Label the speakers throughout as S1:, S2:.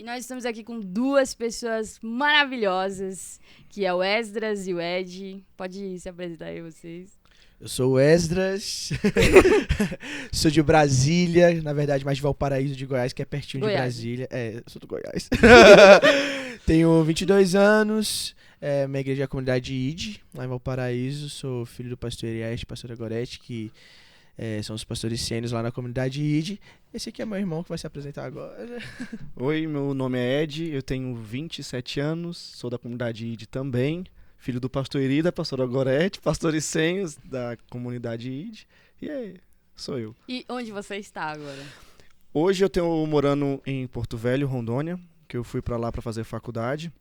S1: E nós estamos aqui com duas pessoas maravilhosas, que é o Esdras e o Ed. Pode se apresentar aí vocês.
S2: Eu sou o Esdras, sou de Brasília, na verdade mais de Valparaíso de Goiás, que é pertinho de Brasília. Eu sou do Goiás. Tenho 22 anos, minha igreja é a comunidade ID, lá em Valparaíso. Sou filho do pastor Elias e pastora Gorete, que são os pastores sênios lá na comunidade ID. Esse aqui é meu irmão que vai se apresentar agora.
S3: Oi, meu nome é Ed, eu tenho 27 anos, sou da comunidade ID também. Filho do pastor Eri, da pastora Gorete, pastores sênios da comunidade ID. E sou eu.
S1: E onde você está agora?
S3: Hoje eu estou morando em Porto Velho, Rondônia, que eu fui para lá para fazer faculdade.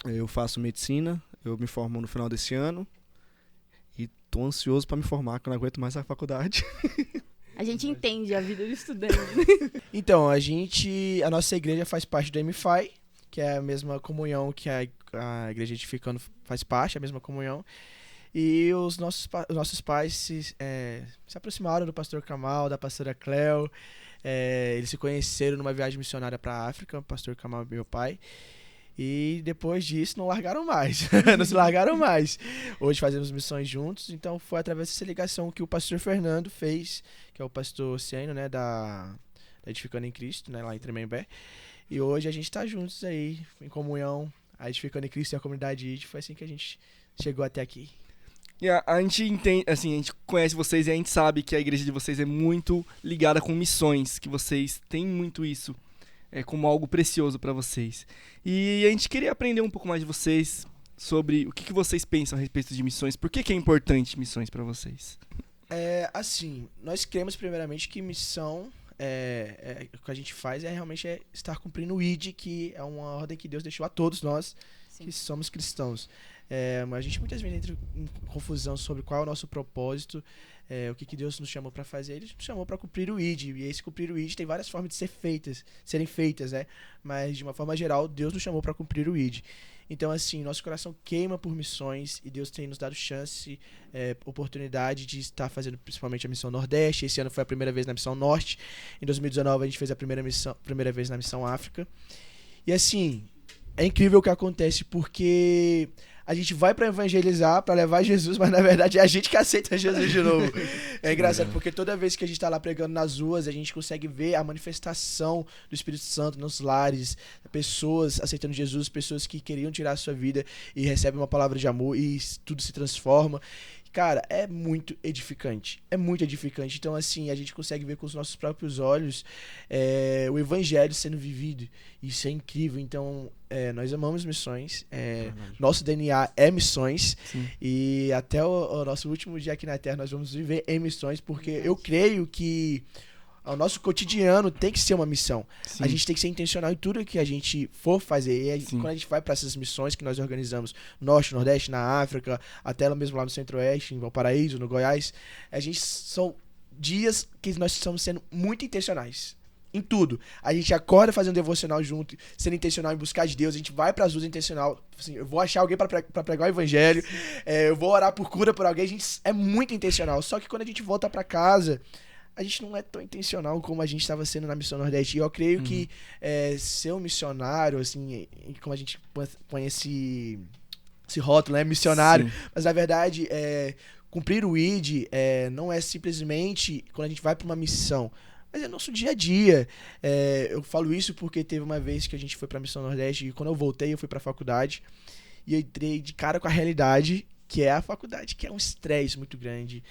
S3: Eu faço medicina, eu me formo no final desse ano. E tô ansioso para me formar, que eu não aguento mais a faculdade.
S1: A gente entende a vida do estudante.
S2: Então, a nossa igreja faz parte do MFI, que é a mesma comunhão que a igreja edificando faz parte, a mesma comunhão. E os nossos pais se aproximaram do pastor Kamal, da pastora Cleo. Eles se conheceram numa viagem missionária para a África, o pastor Kamal e meu pai. E depois disso não largaram mais, não se largaram mais. Hoje fazemos missões juntos, então foi através dessa ligação que o pastor Fernando fez, que é o pastor sênior, né, da Edificando em Cristo, né, lá em Tremembé. E hoje a gente tá juntos aí, em comunhão, a Edificando em Cristo e a comunidade ID. Foi assim que a gente chegou até aqui.
S4: E a gente entende, assim, a gente conhece vocês e a gente sabe que a igreja de vocês é muito ligada com missões, que vocês têm muito isso como algo precioso para vocês. E a gente queria aprender um pouco mais de vocês sobre o que vocês pensam a respeito de missões. Por que é importante missões para vocês?
S2: Assim, nós cremos primeiramente que missão, o que a gente faz realmente estar cumprindo o ID, que é uma ordem que Deus deixou a todos nós. Sim. Que somos cristãos. Mas a gente muitas vezes entra em confusão sobre qual é o nosso propósito, o que Deus nos chamou para fazer. Ele nos chamou para cumprir o ID, e esse cumprir o ID tem várias formas de serem feitas, né? Mas de uma forma geral, Deus nos chamou para cumprir o ID. Então, assim, nosso coração queima por missões e Deus tem nos dado chance, oportunidade de estar fazendo principalmente a Missão Nordeste. Esse ano foi a primeira vez na Missão Norte. Em 2019 a gente fez a primeira vez na Missão África. E assim, é incrível o que acontece, porque a gente vai para evangelizar, para levar Jesus, mas na verdade é a gente que aceita Jesus de novo. É engraçado, porque toda vez que a gente tá lá pregando nas ruas, a gente consegue ver a manifestação do Espírito Santo nos lares, pessoas aceitando Jesus, pessoas que queriam tirar a sua vida e recebem uma palavra de amor e tudo se transforma. Cara, é muito edificante. É muito edificante. Então, assim, a gente consegue ver com os nossos próprios olhos o evangelho sendo vivido. Isso é incrível. Então, nós amamos missões. Nosso DNA é missões. Sim. E até o nosso último dia aqui na Terra, nós vamos viver em missões, porque eu creio que o nosso cotidiano tem que ser uma missão. Sim. A gente tem que ser intencional em tudo que a gente for fazer. E quando a gente vai para essas missões que nós organizamos, Norte, Nordeste, na África, até mesmo lá no Centro-Oeste, em Valparaíso, no Goiás, são dias que nós estamos sendo muito intencionais. Em tudo. A gente acorda fazendo devocional junto, sendo intencional em buscar de Deus. A gente vai para as ruas intencional. Assim, eu vou achar alguém para pregar o evangelho. Eu vou orar por cura por alguém. A gente é muito intencional. Só que quando a gente volta para casa, a gente não é tão intencional como a gente estava sendo na Missão Nordeste. E eu creio que ser um missionário, assim, como a gente põe esse rótulo, né? Missionário. Sim. Mas, na verdade, cumprir o ID não é simplesmente quando a gente vai para uma missão, mas é nosso dia a dia. Eu falo isso porque teve uma vez que a gente foi para a Missão Nordeste e quando eu voltei, eu fui para a faculdade e eu entrei de cara com a realidade, que é a faculdade, que é um estresse muito grande,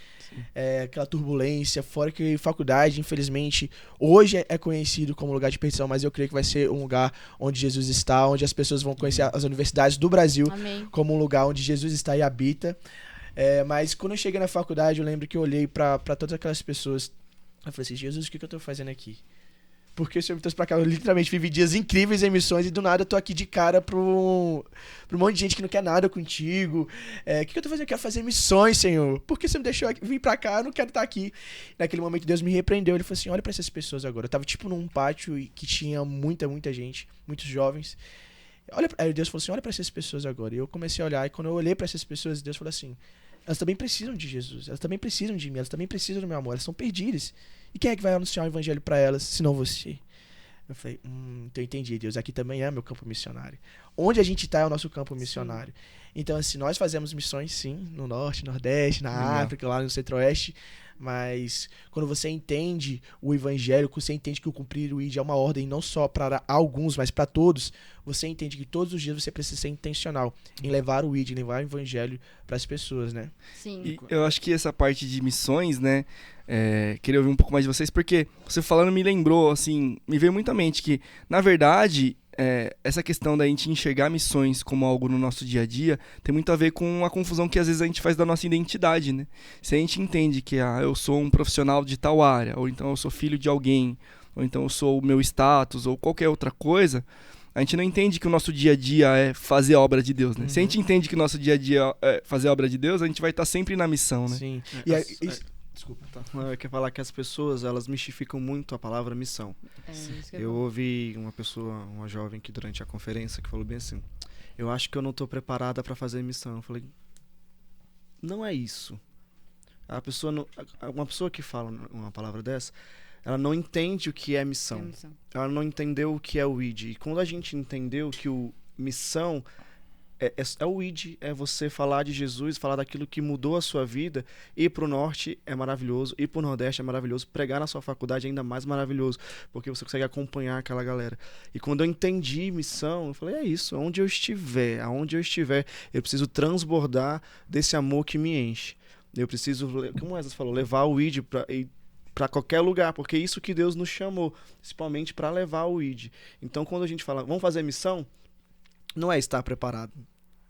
S2: aquela turbulência, fora que faculdade, infelizmente, hoje é conhecido como lugar de perdição, mas eu creio que vai ser um lugar onde Jesus está, onde as pessoas vão conhecer as universidades do Brasil. Amém. Como um lugar onde Jesus está e habita. Mas quando eu cheguei na faculdade, eu lembro que eu olhei para todas aquelas pessoas, eu falei assim, Jesus, o que eu tô fazendo aqui? Porque o Senhor me trouxe pra cá, eu literalmente vivi dias incríveis em missões e do nada eu tô aqui de cara pra um monte de gente que não quer nada contigo. O que eu tô fazendo? Eu quero fazer missões, Senhor. Por que você me deixou vir pra cá? Eu não quero estar aqui. Naquele momento Deus me repreendeu, Ele falou assim, olha pra essas pessoas agora. Eu tava tipo num pátio que tinha muita gente, muitos jovens. Aí Deus falou assim, olha pra essas pessoas agora. E eu comecei a olhar, e quando eu olhei pra essas pessoas, Deus falou assim, elas também precisam de Jesus, elas também precisam de mim, elas também precisam do meu amor, elas estão perdidas. E quem é que vai anunciar o evangelho para elas, se não você? Eu falei, então eu entendi, Deus, aqui também é meu campo missionário. Onde a gente tá é o nosso campo missionário. Então, assim, nós fazemos missões, sim, no Norte, Nordeste, na África, lá no Centro-Oeste, mas quando você entende o evangelho, quando você entende que o cumprir o ID é uma ordem não só para alguns, mas para todos, você entende que todos os dias você precisa ser intencional em levar o ID, levar o evangelho para as pessoas, né?
S1: Sim.
S4: E eu acho que essa parte de missões, né, queria ouvir um pouco mais de vocês, porque você falando me lembrou, assim, me veio muito à mente que, na verdade, essa questão da gente enxergar missões como algo no nosso dia a dia tem muito a ver com a confusão que às vezes a gente faz da nossa identidade, né? Se a gente entende que eu sou um profissional de tal área, ou então eu sou filho de alguém, ou então eu sou o meu status, ou qualquer outra coisa, a gente não entende que o nosso dia a dia é fazer a obra de Deus, né? Se a gente entende que o nosso dia a dia é fazer a obra de Deus, a gente vai estar sempre na missão, né?
S2: Sim. Desculpa.
S3: Eu quero falar que as pessoas, elas mistificam muito a palavra missão. Eu ouvi uma jovem que durante a conferência que falou bem assim, eu acho que eu não estou preparada para fazer missão. Eu falei, não é isso. Uma pessoa que fala uma palavra dessa, ela não entende o que é missão. Ela não entendeu o que é o ID. E quando a gente entendeu que missão é o ID, é você falar de Jesus, falar daquilo que mudou a sua vida. Ir pro Norte é maravilhoso, ir pro Nordeste é maravilhoso, pregar na sua faculdade é ainda mais maravilhoso, porque você consegue acompanhar aquela galera. E quando eu entendi missão, eu falei, é isso, aonde eu estiver, eu preciso transbordar desse amor que me enche. Eu preciso, como o Wesley falou, levar o ID para qualquer lugar, porque é isso que Deus nos chamou, principalmente para levar o ID. Então, quando a gente fala, vamos fazer missão, não é estar preparado.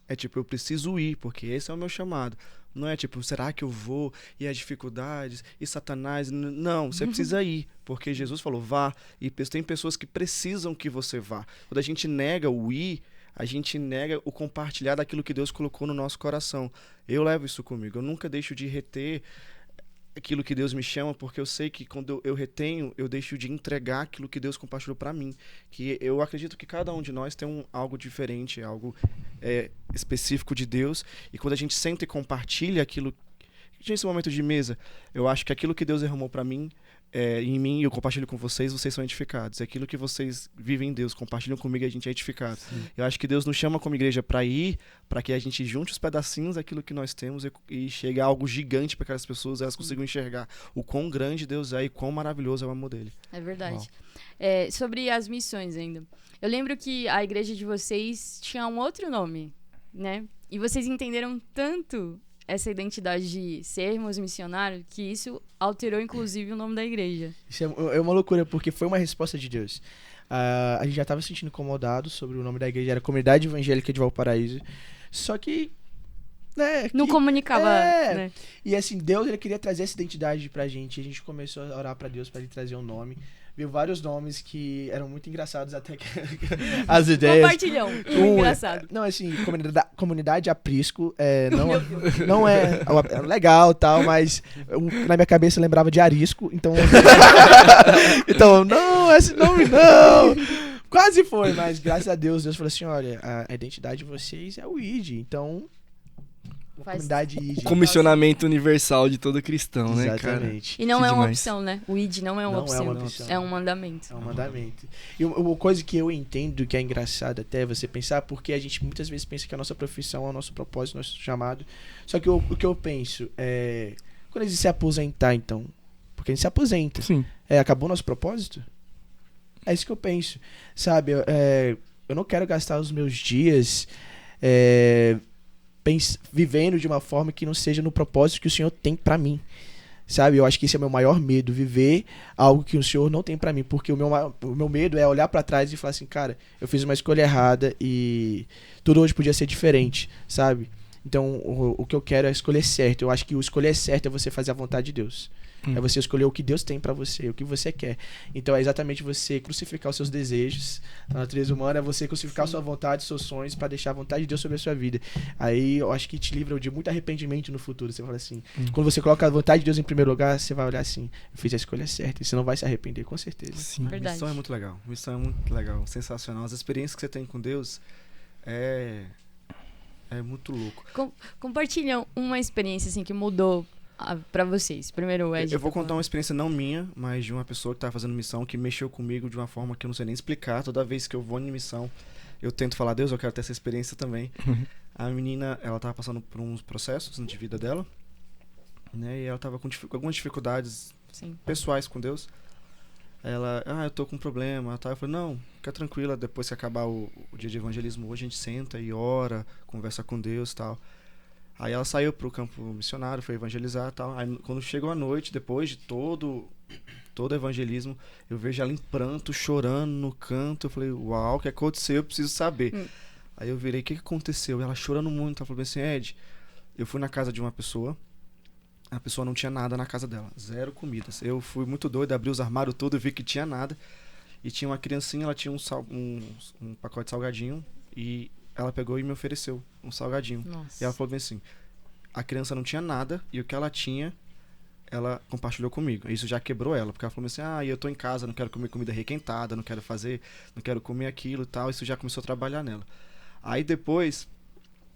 S3: É tipo, eu preciso ir, porque esse é o meu chamado. Não é tipo, será que eu vou? E as dificuldades? E Satanás? Não, você precisa ir. Porque Jesus falou, vá. E tem pessoas que precisam que você vá. Quando a gente nega o ir, a gente nega o compartilhar daquilo que Deus colocou no nosso coração. Eu levo isso comigo. Eu nunca deixo de reter aquilo que Deus me chama, porque eu sei que quando eu retenho, eu deixo de entregar aquilo que Deus compartilhou para mim. Que eu acredito que cada um de nós tem algo diferente, algo específico de Deus. E quando a gente senta e compartilha aquilo, nesse momento de mesa, eu acho que aquilo que Deus derramou para mim, em mim, eu compartilho com vocês são edificados. Aquilo que vocês vivem em Deus, compartilham comigo, a gente é edificado. Sim. Eu acho que Deus nos chama como igreja para ir, para que a gente junte os pedacinhos daquilo que nós temos e chegue a algo gigante para aquelas pessoas, elas consigam enxergar o quão grande Deus é e quão maravilhoso é o amor dele.
S1: É verdade. Sobre as missões ainda. Eu lembro que a igreja de vocês tinha um outro nome, né? E vocês entenderam tanto essa identidade de sermos missionários, que isso alterou, inclusive, o nome da igreja.
S2: Isso é uma loucura, porque foi uma resposta de Deus. A gente já estava se sentindo incomodado sobre o nome da igreja, era Comunidade Evangélica de Valparaíso. Só que...
S1: não comunicava, né?
S2: E assim, Deus ele queria trazer essa identidade pra gente. A gente começou a orar pra Deus pra ele trazer um nome. Viu vários nomes que eram muito engraçados, até que as ideias.
S1: Compartilhão, engraçado.
S2: Não, assim, comunidade aprisco, não é legal e tal, mas na minha cabeça eu lembrava de arisco, então. Então, não, esse nome não! Quase foi, mas graças a Deus falou assim: olha, a identidade de vocês é o ID, então. Comunidade ID.
S4: O comissionamento universal de todo cristão, né, cara?
S2: Exatamente.
S1: E não é uma opção, né? O ID não é uma opção. É um mandamento.
S2: É um mandamento. E uma coisa que eu entendo que é engraçado até você pensar, porque a gente muitas vezes pensa que a nossa profissão é o nosso propósito, o nosso chamado. Só que o que eu penso é... Quando a gente se aposentar, então... Porque a gente se aposenta.
S4: Sim.
S2: Acabou o nosso propósito? É isso que eu penso. Sabe? Eu não quero gastar os meus dias... vivendo de uma forma que não seja no propósito que o Senhor tem pra mim, sabe? Eu acho que esse é o meu maior medo, viver algo que o Senhor não tem pra mim, porque o meu medo é olhar pra trás e falar assim, cara, eu fiz uma escolha errada e tudo hoje podia ser diferente, sabe? Então, o que eu quero é escolher certo. Eu acho que o escolher certo é você fazer a vontade de Deus. É você escolher o que Deus tem pra você, o que você quer. Então é exatamente você crucificar os seus desejos. A natureza humana é você crucificar a sua vontade, seus sonhos, pra deixar a vontade de Deus sobre a sua vida. Aí eu acho que te livra de muito arrependimento no futuro. Você fala assim, quando você coloca a vontade de Deus em primeiro lugar, você vai olhar assim, eu fiz a escolha certa. E você não vai se arrepender, com certeza.
S4: Sim.
S1: Verdade.
S3: Missão é muito legal. Missão é muito legal, sensacional. As experiências que você tem com Deus é muito louco.
S1: Compartilham uma experiência assim que mudou pra vocês? Primeiro o Ed.
S3: Eu vou contar uma experiência não minha, mas de uma pessoa que tá fazendo missão, que mexeu comigo de uma forma que eu não sei nem explicar. Toda vez que eu vou em missão, eu tento falar, Deus, eu quero ter essa experiência também. A menina, ela tava passando por uns processos de vida dela, né? E ela tava com algumas dificuldades pessoais com Deus. Ela, eu tô com um problema, tá? Eu falei, não, fica tranquila, depois que acabar o dia de evangelismo hoje, a gente senta e ora, conversa com Deus e tal. Aí ela saiu pro campo missionário, foi evangelizar e tal. Aí quando chegou a noite, depois de todo o evangelismo, eu vejo ela em pranto, chorando no canto. Eu falei, uau, o que aconteceu? Eu preciso saber. Aí eu virei, o que aconteceu? Ela chorando muito, ela falou assim, Ed, eu fui na casa de uma pessoa, a pessoa não tinha nada na casa dela, 0 comidas. Eu fui muito doido, abri os armários todos, vi que tinha nada. E tinha uma criancinha, ela tinha um pacote de salgadinho e ela pegou e me ofereceu um salgadinho.
S1: Nossa.
S3: E ela falou bem assim, a criança não tinha nada e o que ela tinha, ela compartilhou comigo. Isso já quebrou ela, porque ela falou assim, eu tô em casa, não quero comer comida requentada, não quero comer aquilo e tal. Isso já começou a trabalhar nela. Aí depois,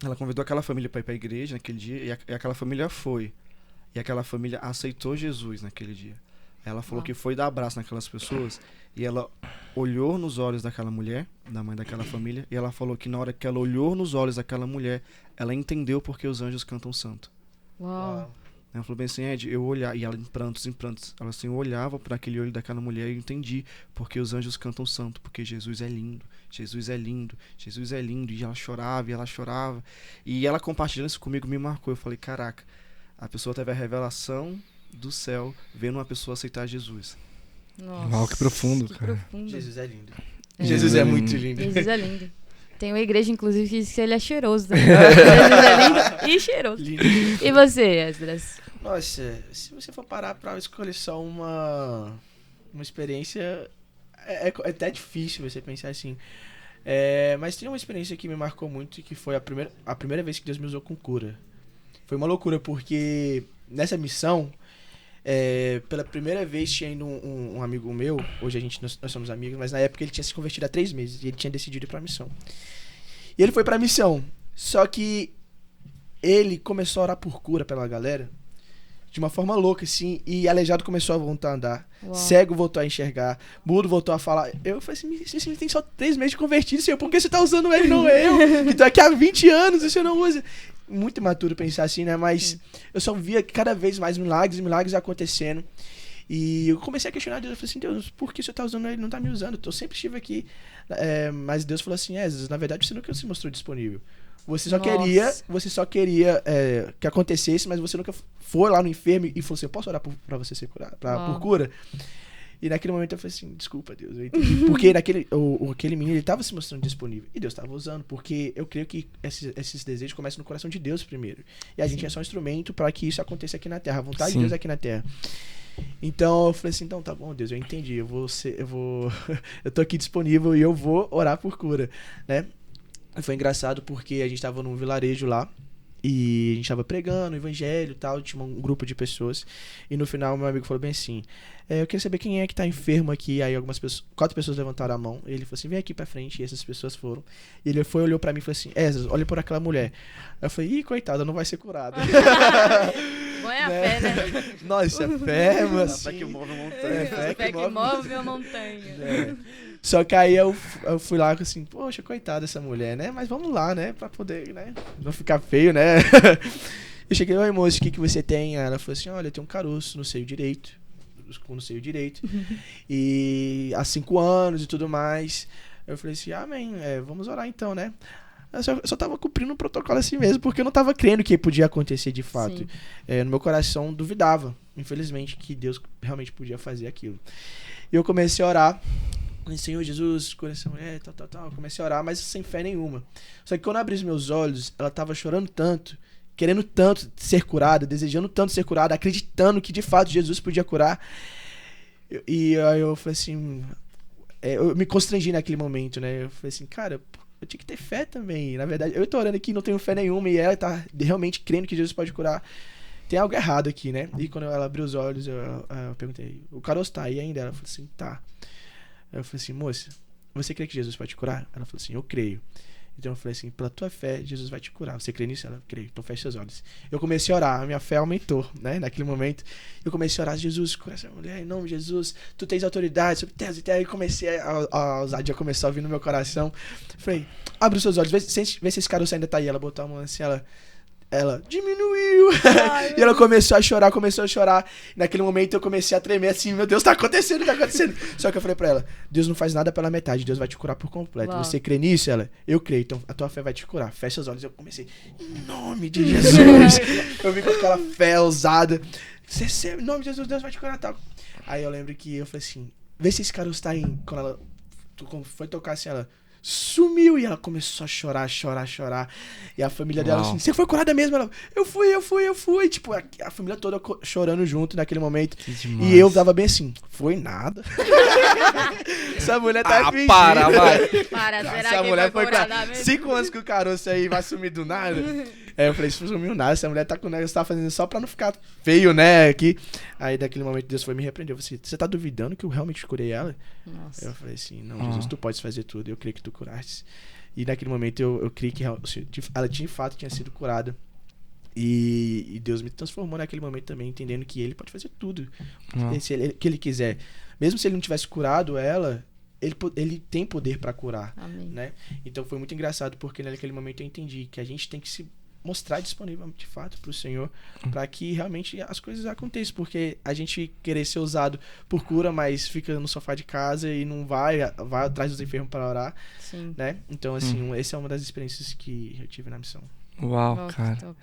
S3: ela convidou aquela família para ir pra igreja naquele dia e aquela família foi. E aquela família aceitou Jesus naquele dia. Ela falou que foi dar abraço naquelas pessoas e ela olhou nos olhos daquela mulher, da mãe daquela família, e ela falou que na hora que ela olhou nos olhos daquela mulher, ela entendeu porque os anjos cantam santo.
S1: Uau.
S3: Ela falou bem assim, Ed, eu olhava, e ela em prantos, ela assim, eu olhava para aquele olho daquela mulher e eu entendi porque os anjos cantam santo, porque Jesus é lindo, Jesus é lindo, Jesus é lindo, e ela chorava, e ela compartilhando isso comigo me marcou. Eu falei, caraca, a pessoa teve a revelação do céu vendo uma pessoa aceitar Jesus.
S1: Nossa,
S4: uau, que profundo, cara.
S1: Profundo.
S2: Jesus é lindo. Jesus é muito lindo.
S1: Jesus é lindo. Tem uma igreja, inclusive, que diz que ele é cheiroso também. Jesus é lindo e cheiroso.
S2: Lindo.
S1: E você, Esdras?
S2: Nossa, se você for parar pra escolher só uma experiência, é até difícil você pensar assim. Mas tem uma experiência que me marcou muito, que foi a primeira vez que Deus me usou com cura. Foi uma loucura, porque nessa missão, pela primeira vez tinha ido um amigo meu, hoje nós somos amigos, mas na época ele tinha se convertido há 3 meses e ele tinha decidido ir pra missão. E ele foi pra missão, só que ele começou a orar por cura pela galera de uma forma louca, assim, e aleijado começou a voltar a andar, cego voltou a enxergar, mudo voltou a falar. Eu falei assim, você tem só 3 meses de convertido, senhor, por que você tá usando ele, não eu? Que tô aqui há 20 anos e você não usa. Muito imaturo pensar assim, né? Mas eu só via cada vez mais milagres acontecendo. E eu comecei a questionar Deus. Eu falei assim, Deus, por que você tá usando ele? Não tá me usando. Eu sempre estive aqui. Mas Deus falou assim, na verdade você nunca se mostrou disponível. Você só queria que acontecesse, mas você nunca foi lá no enfermo e falou assim, eu posso orar pra você ser curado, por cura? E naquele momento eu falei assim, desculpa, Deus, eu entendi. Porque aquele menino, ele tava se mostrando disponível. E Deus tava usando, porque eu creio que esses desejos começam no coração de Deus primeiro. E a gente é só um instrumento para que isso aconteça aqui na Terra. A vontade de Deus é aqui na Terra. Então eu falei assim, então tá bom, Deus, eu entendi. Eu tô aqui disponível e eu vou orar por cura, né? E foi engraçado porque a gente tava num vilarejo lá. E a gente tava pregando o evangelho e tal, tinha um grupo de pessoas. E no final meu amigo falou bem assim, eu queria saber quem é que tá enfermo aqui. Aí 4 pessoas levantaram a mão. E ele falou assim, vem aqui pra frente. E essas pessoas foram. E ele olhou pra mim e falou assim, olha por aquela mulher. Eu falei, ih, coitada, não vai ser curada.
S1: Bom é a fé, né?
S2: Nossa, a fé, mas assim,
S3: A fé que move a montanha.
S1: A fé que move a montanha.
S2: Só que aí eu fui lá assim, poxa, coitada dessa mulher, né? Mas vamos lá, né? Pra poder, né? Não ficar feio, né? Eu cheguei, oi moço, o que você tem? Ela falou assim, olha, eu tenho um caroço no seio direito. E há 5 anos e tudo mais. Eu falei assim, amém, vamos orar então, né? Eu só tava cumprindo um protocolo assim mesmo, porque eu não tava crendo que podia acontecer de fato. No meu coração duvidava, infelizmente, que Deus realmente podia fazer aquilo. E eu comecei a orar. Senhor Jesus, cura essa mulher, tal. Comecei a orar, mas sem fé nenhuma. Só que quando eu abri os meus olhos, ela tava chorando tanto, querendo tanto ser curada, desejando tanto ser curada, acreditando que de fato Jesus podia curar. E aí eu falei assim, eu me constrangi naquele momento, né? Eu falei assim, cara, eu tinha que ter fé também. Na verdade, eu tô orando aqui, não tenho fé nenhuma, e ela tá realmente crendo que Jesus pode curar. Tem algo errado aqui, né? E quando ela abriu os olhos, eu perguntei, o caroço tá aí ainda? Ela falou assim, tá. Eu falei assim, moça, você crê que Jesus pode curar? Ela falou assim, eu creio. Então eu falei assim, pela tua fé, Jesus vai te curar. Você crê nisso? Ela, creio. Então fecha seus olhos. Eu comecei a orar, a minha fé aumentou, né? Naquele momento, eu comecei a orar, Jesus, cura essa mulher, em nome de Jesus, tu tens autoridade sobre terras e terra. E comecei a ousadia começou a vir no meu coração. Falei, abre os seus olhos, vê se esse caroço ainda tá aí. Ela botou a mão assim, ela diminuiu.
S1: Ai,
S2: E ela começou a chorar. Naquele momento eu comecei a tremer assim, meu Deus, tá acontecendo. Só que eu falei pra ela, Deus não faz nada pela metade, Deus vai te curar por completo.
S1: Uau.
S2: Você crê nisso? Ela, eu creio, então a tua fé vai te curar. Fecha os olhos. Eu comecei, em nome de Jesus. Eu vim com aquela fé ousada. Em nome de Jesus, Deus vai te curar, tal. Aí eu lembro que eu falei assim, vê se esse caroço tá aí. Quando ela foi tocar assim, ela sumiu e ela começou a chorar. E a família dela assim, você foi curada mesmo? Ela, eu fui. Tipo, a família toda chorando junto naquele momento. E eu tava bem assim, foi nada. Essa mulher tá fingindo.
S1: Será
S2: Essa
S1: que
S2: mulher
S1: foi
S2: foi
S1: curada
S2: pra
S1: mesmo?
S2: 5 anos que o caroço aí vai sumir do nada. Eu falei, isso não sumiu nada, essa mulher tá com o negócio, tá fazendo só pra não ficar feio, né, aqui. Aí, daquele momento, Deus foi me repreendeu. Você tá duvidando que eu realmente curei ela?
S1: Nossa.
S2: Eu falei assim, não, Jesus, tu podes fazer tudo, eu creio que tu curaste. E naquele momento, eu creio que ela de fato tinha sido curada. E Deus me transformou naquele momento também, entendendo que Ele pode fazer tudo que Ele quiser. Mesmo se Ele não tivesse curado ela, Ele tem poder pra curar.
S1: Amém.
S2: Né? Então foi muito engraçado, porque naquele momento eu entendi que a gente tem que se mostrar disponível de fato pro Senhor, para que realmente as coisas aconteçam, porque a gente querer ser usado por cura, mas fica no sofá de casa e não vai atrás dos enfermos para orar.
S1: Sim.
S2: Né? Então assim, essa é uma das experiências que eu tive na missão.
S4: Uau,
S1: Nossa,
S4: cara.
S1: top.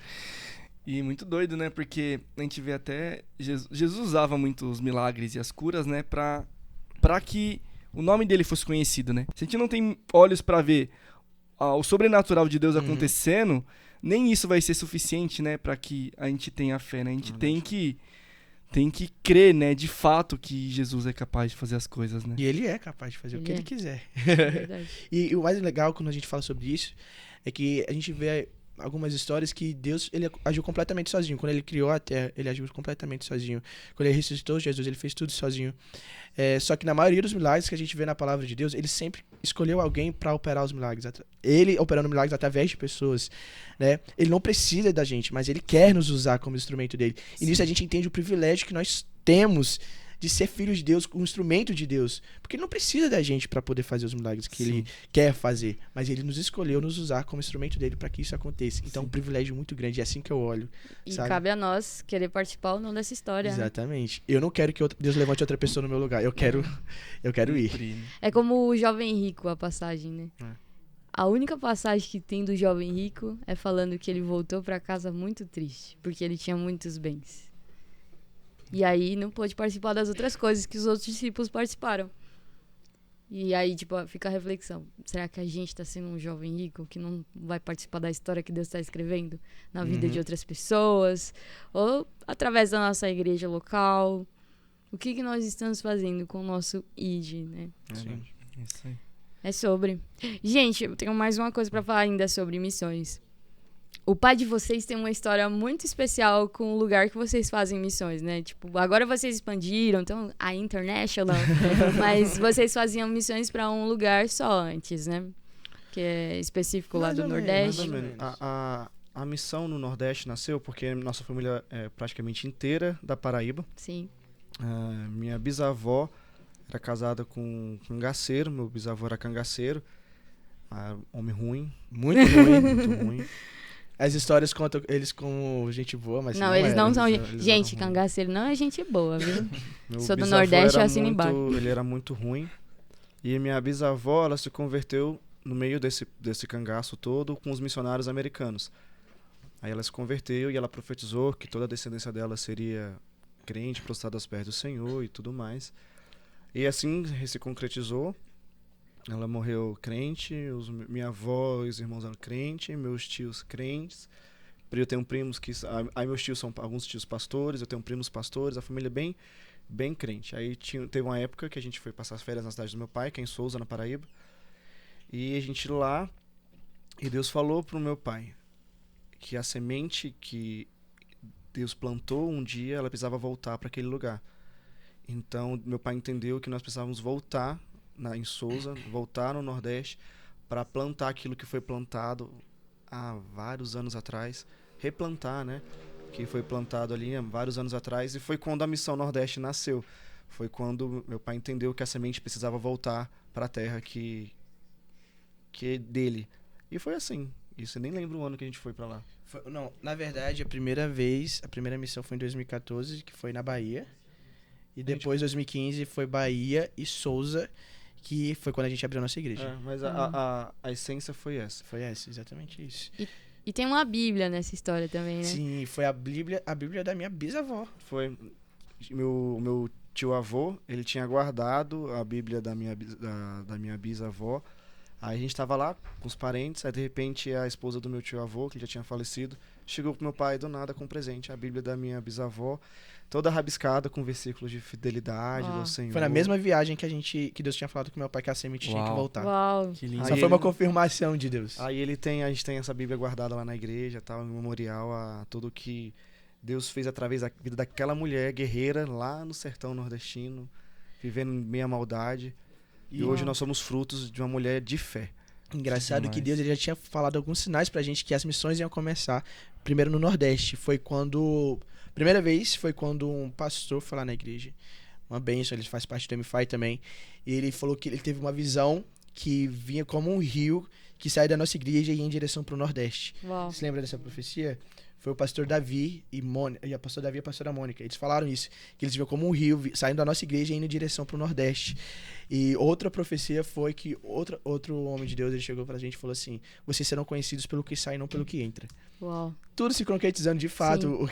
S4: E muito doido, né? Porque a gente vê até Jesus usava muito os milagres e as curas, né, pra que o nome dele fosse conhecido, né? Se a gente não tem olhos pra ver o sobrenatural de Deus acontecendo, nem isso vai ser suficiente, né, pra que a gente tenha fé, né? A gente tem que crer, né, de fato que Jesus é capaz de fazer as coisas, né?
S2: E Ele é capaz de fazer o que Ele quiser.
S1: É verdade.
S2: E o mais legal quando a gente fala sobre isso é que a gente vê algumas histórias que Deus, ele agiu completamente sozinho. Quando ele criou a terra, ele agiu completamente sozinho. Quando ele ressuscitou Jesus, ele fez tudo sozinho. Só que na maioria dos milagres que a gente vê na palavra de Deus, ele sempre escolheu alguém para operar os milagres. Ele operando milagres através de pessoas, né? Ele não precisa da gente, mas ele quer nos usar como instrumento dele. E nisso a gente entende o privilégio que nós temos de ser filhos de Deus, um instrumento de Deus. Porque ele não precisa da gente para poder fazer os milagres que ele quer fazer. Mas ele nos escolheu nos usar como instrumento dele para que isso aconteça. Então é um privilégio muito grande. É assim que eu olho.
S1: E
S2: sabe?
S1: cabe a nós querer participar ou não dessa história. Né?
S2: Exatamente. Eu não quero que Deus levante outra pessoa no meu lugar. Eu quero ir.
S1: É como o Jovem Rico, a passagem, né? A única passagem que tem do Jovem Rico é falando que ele voltou para casa muito triste, porque ele tinha muitos bens. E aí não pôde participar das outras coisas que os outros discípulos participaram. E aí, tipo, fica a reflexão. Será que a gente tá sendo um jovem rico que não vai participar da história que Deus tá escrevendo na vida de outras pessoas? Ou através da nossa igreja local? O que nós estamos fazendo com o nosso ID, né?
S2: Sim.
S4: Isso aí.
S1: É sobre. Gente, eu tenho mais uma coisa pra falar ainda sobre missões. O pai de vocês tem uma história muito especial com o lugar que vocês fazem missões, né? Tipo, agora vocês expandiram, então a International, mas vocês faziam missões pra um lugar só antes, né? Que é específico lá do Nordeste.
S3: Mais ou menos. A missão no Nordeste nasceu porque nossa família é praticamente inteira da Paraíba.
S1: Sim.
S3: Minha bisavó era casada com um cangaceiro, meu bisavô era cangaceiro. Homem ruim.
S2: Muito ruim.
S3: Muito ruim.
S2: As histórias contam eles como gente boa, mas
S1: não eles não são...
S3: eles
S1: gente,
S3: eram
S1: cangaceiro não é gente boa, viu?
S3: Meu
S1: Sou do
S3: bisavô
S1: Nordeste, eu
S3: era
S1: assino embaixo.
S3: Ele era muito ruim. E minha bisavó, ela se converteu no meio desse cangaço todo com os missionários americanos. Aí ela se converteu e ela profetizou que toda a descendência dela seria crente, prostrada aos pés do Senhor e tudo mais. E assim se concretizou. Ela morreu crente, minha avó e os irmãos eram crentes, meus tios crentes. Eu tenho primos que... Aí meus tios são alguns tios pastores, eu tenho primos pastores, a família é bem crente. Aí teve uma época que a gente foi passar as férias na cidade do meu pai, que é em Souza, na Paraíba. E a gente lá, e Deus falou pro meu pai que a semente que Deus plantou um dia, ela precisava voltar para aquele lugar. Então meu pai entendeu que nós precisávamos voltar em Souza, voltar no Nordeste, para plantar aquilo que foi plantado há vários anos atrás, replantar, né? Que foi plantado ali há vários anos atrás, e foi quando a Missão Nordeste nasceu. Foi quando meu pai entendeu que a semente precisava voltar para a terra que é dele. E foi assim. Isso eu nem lembro o ano que a gente foi para lá.
S2: Não, na verdade, a primeira missão foi em 2014, que foi na Bahia. E depois, 2015, foi Bahia e Souza, que foi quando a gente abriu a nossa igreja.
S3: Mas a essência foi essa.
S2: Foi essa, exatamente isso.
S1: E tem uma Bíblia nessa história também, né?
S2: Sim, foi a Bíblia da minha bisavó.
S3: Foi meu tio-avô, ele tinha guardado a Bíblia da minha bisavó. Aí a gente tava lá com os parentes, aí de repente a esposa do meu tio-avô, que já tinha falecido, chegou pro meu pai do nada com um presente, a Bíblia da minha bisavó, toda rabiscada com versículos de fidelidade do Senhor.
S2: Foi na mesma viagem que Deus tinha falado com meu pai que a semente tinha que voltar.
S1: Uau.
S4: Que lindo.
S2: Só foi uma confirmação de Deus.
S3: Aí a gente tem essa Bíblia guardada lá na igreja, tal, em memorial a tudo que Deus fez através da vida daquela mulher guerreira lá no sertão nordestino, vivendo em meia maldade. E hoje nós somos frutos de uma mulher de fé.
S2: Engraçado que Deus ele já tinha falado alguns sinais pra gente que as missões iam começar. Primeiro no Nordeste. Primeira vez foi quando um pastor foi lá na igreja. Uma bênção, ele faz parte do MFI também. E ele falou que ele teve uma visão que vinha como um rio que saía da nossa igreja e ia em direção pro Nordeste.
S1: Uau.
S2: Você lembra dessa profecia? Foi o pastor Davi e a pastora Davi e a pastora Mônica. Eles falaram isso, que eles viam como um rio saindo da nossa igreja e indo em direção pro Nordeste. E outra profecia foi que outro homem de Deus ele chegou pra gente e falou assim: vocês serão conhecidos pelo que sai, não pelo que entra.
S1: Uau.
S2: Tudo se concretizando de fato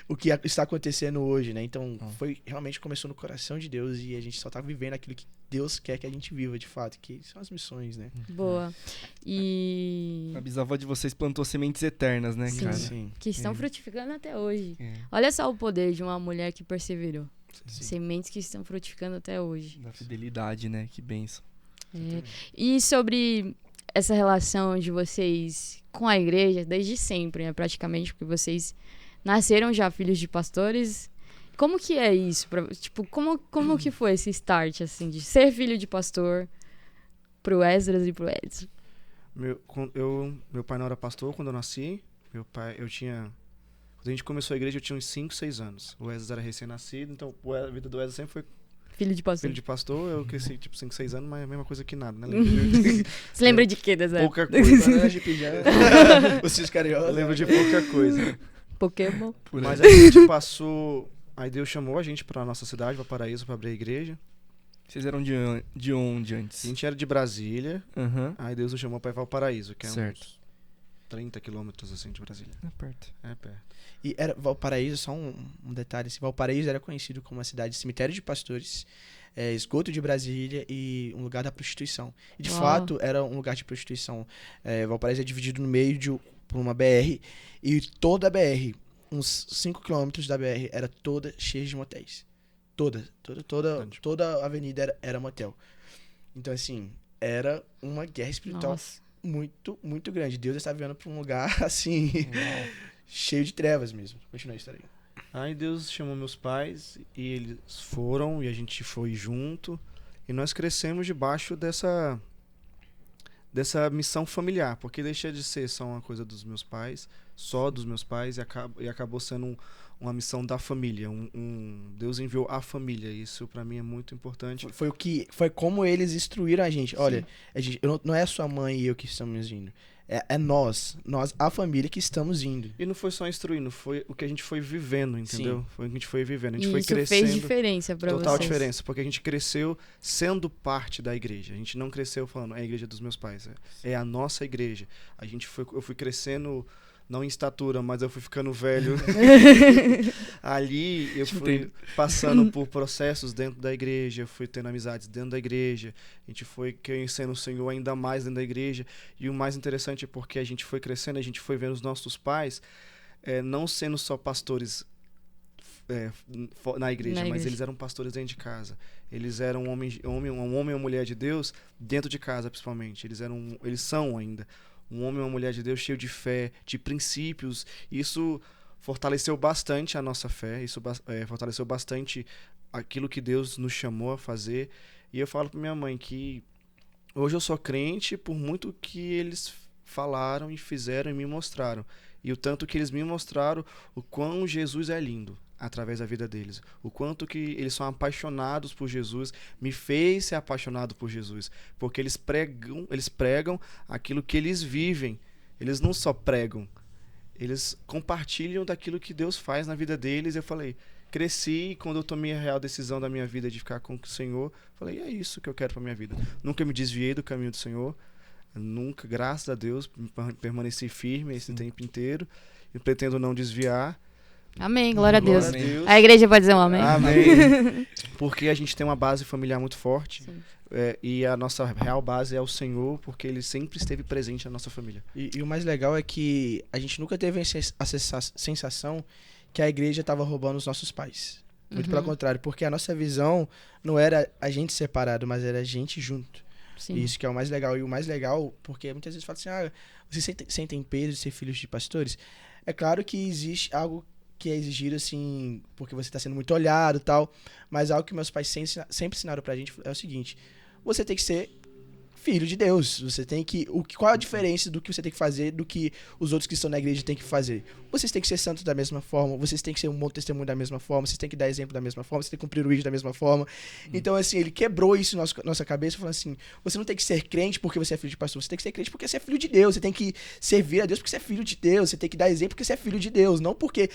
S2: o que está acontecendo hoje, né? Então, realmente começou no coração de Deus e a gente só tá vivendo aquilo que Deus quer que a gente viva de fato, que são as missões, né?
S1: Boa. E
S4: A bisavó de vocês plantou sementes eternas, né,
S1: Sim.
S4: cara?
S2: Sim.
S1: que estão frutificando até hoje.
S4: É.
S1: Olha só o poder de uma mulher que perseverou.
S2: Sim.
S1: Sementes que estão frutificando até hoje.
S4: Da fidelidade, né? Que benção.
S1: É. E sobre essa relação de vocês com a igreja, desde sempre, né? Praticamente, porque vocês nasceram já filhos de pastores. Como que é isso? Tipo, como que foi esse start, assim, de ser filho de pastor pro Esdras e pro Edson?
S3: Meu pai não era pastor quando eu nasci. Quando a gente começou a igreja, eu tinha uns 5, 6 anos. O Esdras era recém-nascido, então a vida do Esdras sempre foi
S1: Filho de pastor.
S3: filho de pastor. Eu cresci, tipo, 5, 6 anos, mas é a mesma coisa que nada, né?
S1: Você lembra de quê, Dezé?
S3: Pouca coisa.
S2: Banana de pijama. Vocês carioca.
S3: Eu lembro de pouca coisa.
S1: Pokémon.
S3: Mas a gente passou... Aí Deus chamou a gente pra nossa cidade, pra Paraíso, pra abrir a igreja.
S4: Vocês eram de onde antes?
S3: A gente era de Brasília,
S4: Aham.
S3: aí Deus nos chamou pra Valparaíso, que é
S4: Certo.
S3: uns 30 quilômetros, assim, de Brasília.
S4: É perto.
S3: É perto.
S2: E era Valparaíso, só um detalhe, assim, Valparaíso era conhecido como uma cidade de cemitério de pastores, esgoto de Brasília e um lugar da prostituição. E de
S1: Uau.
S2: fato era um lugar de prostituição. Valparaíso é dividido no meio por uma BR e toda a BR, uns 5 quilômetros da BR, era toda cheia de motéis. Toda a avenida era motel. Então, assim, era uma guerra espiritual
S1: Nossa.
S2: muito, muito grande. Deus estava vendo para um lugar, assim, cheio de trevas mesmo. Continua a história aí.
S3: Aí Deus chamou meus pais e eles foram e a gente foi junto. E nós crescemos debaixo dessa missão familiar, porque deixa de ser só uma coisa dos meus pais, só dos meus pais, e acabou sendo uma missão da família. Deus enviou a família. Isso pra mim é muito importante.
S2: Foi como eles instruíram a gente. Olha, não é sua mãe e eu que estamos indo. É nós, a família que estamos indo.
S3: E não foi só instruindo, foi o que a gente foi vivendo, entendeu?
S2: Sim.
S3: Foi o que a gente foi vivendo. A gente
S1: E
S3: foi
S1: isso
S3: crescendo.
S1: fez diferença pra
S3: Total
S1: vocês.
S3: diferença, porque a gente cresceu sendo parte da igreja. A gente não cresceu falando, é a igreja dos meus pais. É a nossa igreja. Eu fui crescendo, não em estatura, mas eu fui ficando velho. Ali eu fui passando por processos dentro da igreja, eu fui tendo amizades dentro da igreja, a gente foi conhecendo o Senhor ainda mais dentro da igreja. E o mais interessante é porque a gente foi crescendo, a gente foi vendo os nossos pais não sendo só pastores na igreja, mas eles eram pastores dentro de casa. Eles eram um homem e uma mulher de Deus dentro de casa, principalmente. Eles são ainda um homem e uma mulher de Deus cheio de fé, de princípios. Isso fortaleceu bastante a nossa fé, isso fortaleceu bastante aquilo que Deus nos chamou a fazer. E eu falo para minha mãe que Hoje eu sou crente por muito que eles falaram e fizeram e me mostraram. E o tanto que eles me mostraram o quão Jesus é lindo através da vida deles. O quanto que eles são apaixonados por Jesus, me fez ser apaixonado por Jesus. Porque eles pregam aquilo que eles vivem. Eles não só pregam, eles compartilham daquilo que Deus faz na vida deles. Eu falei, cresci, quando eu tomei a real decisão da minha vida de ficar com o Senhor, falei, é isso que eu quero pra minha vida. Nunca me desviei do caminho do Senhor, nunca, graças a Deus, permaneci firme esse tempo inteiro e pretendo não desviar.
S1: Amém, glória a Deus.
S3: Glória a Deus.
S1: A igreja pode dizer um amém?
S3: Amém. Porque a gente tem uma base familiar muito forte. E a nossa real base é o Senhor, porque Ele sempre esteve presente na nossa família.
S2: E o mais legal é que a gente nunca teve a sensação que a igreja estava roubando os nossos pais. Muito pelo contrário, porque a nossa visão não era a gente separado, mas era a gente junto.
S1: Sim.
S2: E isso que é o mais legal. E o mais legal, porque muitas vezes fala assim, vocês sentem peso de ser filhos de pastores? É claro que existe algo que é exigido, assim, porque você está sendo muito olhado e tal, mas algo que meus pais sempre ensinaram pra gente é o seguinte: você tem que ser filho de Deus, você tem que... Qual a diferença do que você tem que fazer do que os outros que estão na igreja têm que fazer? Vocês têm que ser santos da mesma forma, vocês têm que ser um bom testemunho da mesma forma, vocês têm que dar exemplo da mesma forma, vocês têm que cumprir o ID da mesma forma. Então, assim, ele quebrou isso na nossa cabeça, falando assim, você não tem que ser crente porque você é filho de pastor, você tem que ser crente porque você é filho de Deus, você tem que servir a Deus porque você é filho de Deus, você tem que dar exemplo porque você é filho de Deus, não porque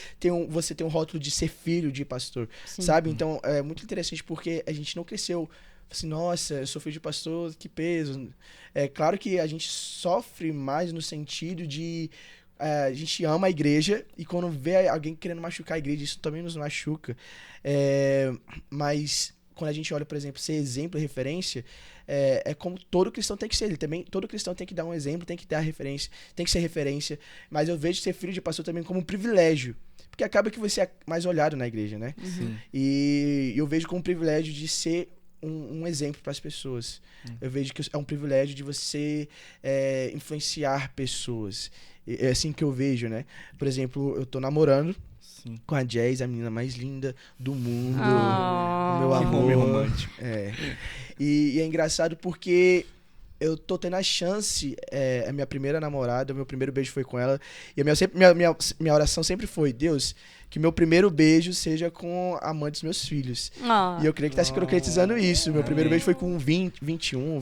S2: você tem um rótulo de ser filho de pastor, sabe? Então, é muito interessante porque a gente não cresceu assim, nossa, eu sou filho de pastor, que peso. É claro que a gente sofre mais no sentido de a gente ama a igreja e quando vê alguém querendo machucar a igreja, isso também nos machuca. Mas quando a gente olha, por exemplo, ser exemplo e referência, é como todo cristão tem que ser. Todo cristão tem que dar um exemplo, tem que dar referência, tem que ser referência. Mas eu vejo ser filho de pastor também como um privilégio. Porque acaba que você é mais olhado na igreja, né?
S4: Sim.
S2: E eu vejo como um privilégio de ser um exemplo para as pessoas. Eu vejo que é um privilégio de você influenciar pessoas. É assim que eu vejo, né? Por exemplo, eu tô namorando com a Jazz, a menina mais linda do mundo. Meu amor.
S4: Que romântico.
S2: E é engraçado porque eu tô tendo a chance, a minha primeira namorada, meu primeiro beijo foi com ela. E minha oração sempre foi, Deus, que meu primeiro beijo seja com a mãe dos meus filhos. E eu creio que tá se concretizando isso. Meu primeiro beijo foi com 21.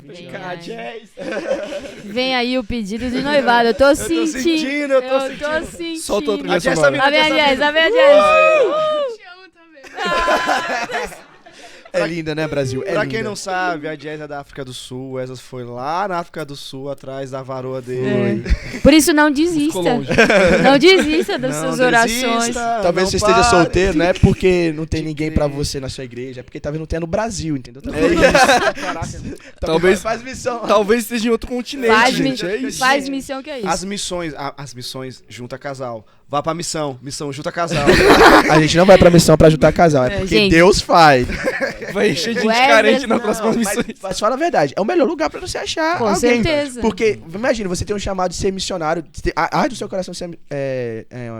S1: Vem aí o pedido de noivado. Eu tô sentindo.
S2: Eu tô sentindo.
S4: Solta outra
S2: A Jess
S4: sonora.
S2: tá vindo,
S1: A minha Jess.
S5: Te amo também.
S2: É linda, né, Brasil?
S3: Pra quem não sabe, a Jazz é da África do Sul. O Esas foi lá na África do Sul, atrás da varoa dele.
S1: Por isso, não desista.
S4: Ficou longe.
S1: Não desista das suas orações.
S3: Desista,
S2: Talvez
S3: não
S2: você esteja
S3: pare.
S2: solteiro, não é porque não tem
S3: De
S2: ninguém
S3: crer.
S2: pra você na sua igreja, é porque talvez não tenha no Brasil, entendeu?
S3: É isso. Caraca.
S4: Talvez-
S2: faz missão.
S4: Talvez esteja em outro continente, gente. É isso.
S1: Faz missão que é isso.
S3: As missões junta casal. Vá pra missão junta casal.
S2: A gente não vai pra missão pra ajudar casal, é porque
S1: gente.
S2: Deus faz.
S4: Vai encher de gente
S1: Wesley,
S4: carente nas
S1: não,
S4: próximas
S2: Mas,
S4: missões.
S2: mas fala a verdade, é o melhor lugar pra você achar
S1: Com
S2: alguém.
S1: certeza.
S2: Porque, imagina, você tem um chamado de ser missionário, do seu coração ser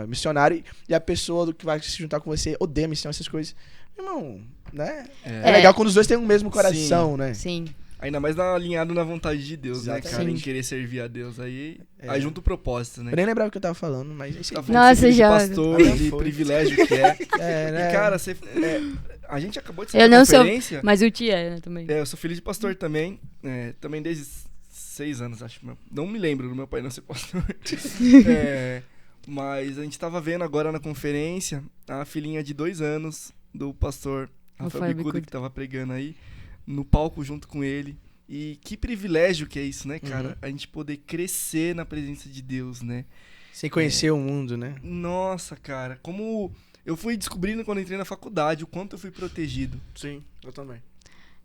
S2: missionário, e a pessoa que vai se juntar com você odeia missão, essas coisas. Irmão, né? É legal quando os dois têm o mesmo coração, né?
S1: Sim.
S4: Ainda mais alinhado na vontade de Deus, né, cara?
S1: Sim.
S4: Em querer servir a Deus. Aí junta o propósito, né?
S2: Eu nem lembrava o que eu tava falando, mas é isso
S4: Tá
S2: aí.
S4: falando
S1: Nossa,
S4: de filho de
S1: já-
S4: pastor, de privilégio que é.
S2: né?
S4: E, cara, a gente acabou de
S1: Eu
S4: sair da
S1: não sou,
S4: conferência.
S1: mas o Tia é, né, também.
S4: Eu sou filho de pastor também. Também desde 6 anos, acho. Não me lembro do meu pai não ser pastor. Mas a gente tava vendo agora na conferência a filhinha de 2 anos do pastor Rafael Bicuda, que tava pregando aí, no palco junto com ele. E que privilégio que é isso, né, cara? A gente poder crescer na presença de Deus, né?
S2: Sem conhecer o mundo, né?
S4: Nossa, cara, como eu fui descobrindo quando entrei na faculdade o quanto eu fui protegido.
S3: Sim, eu também.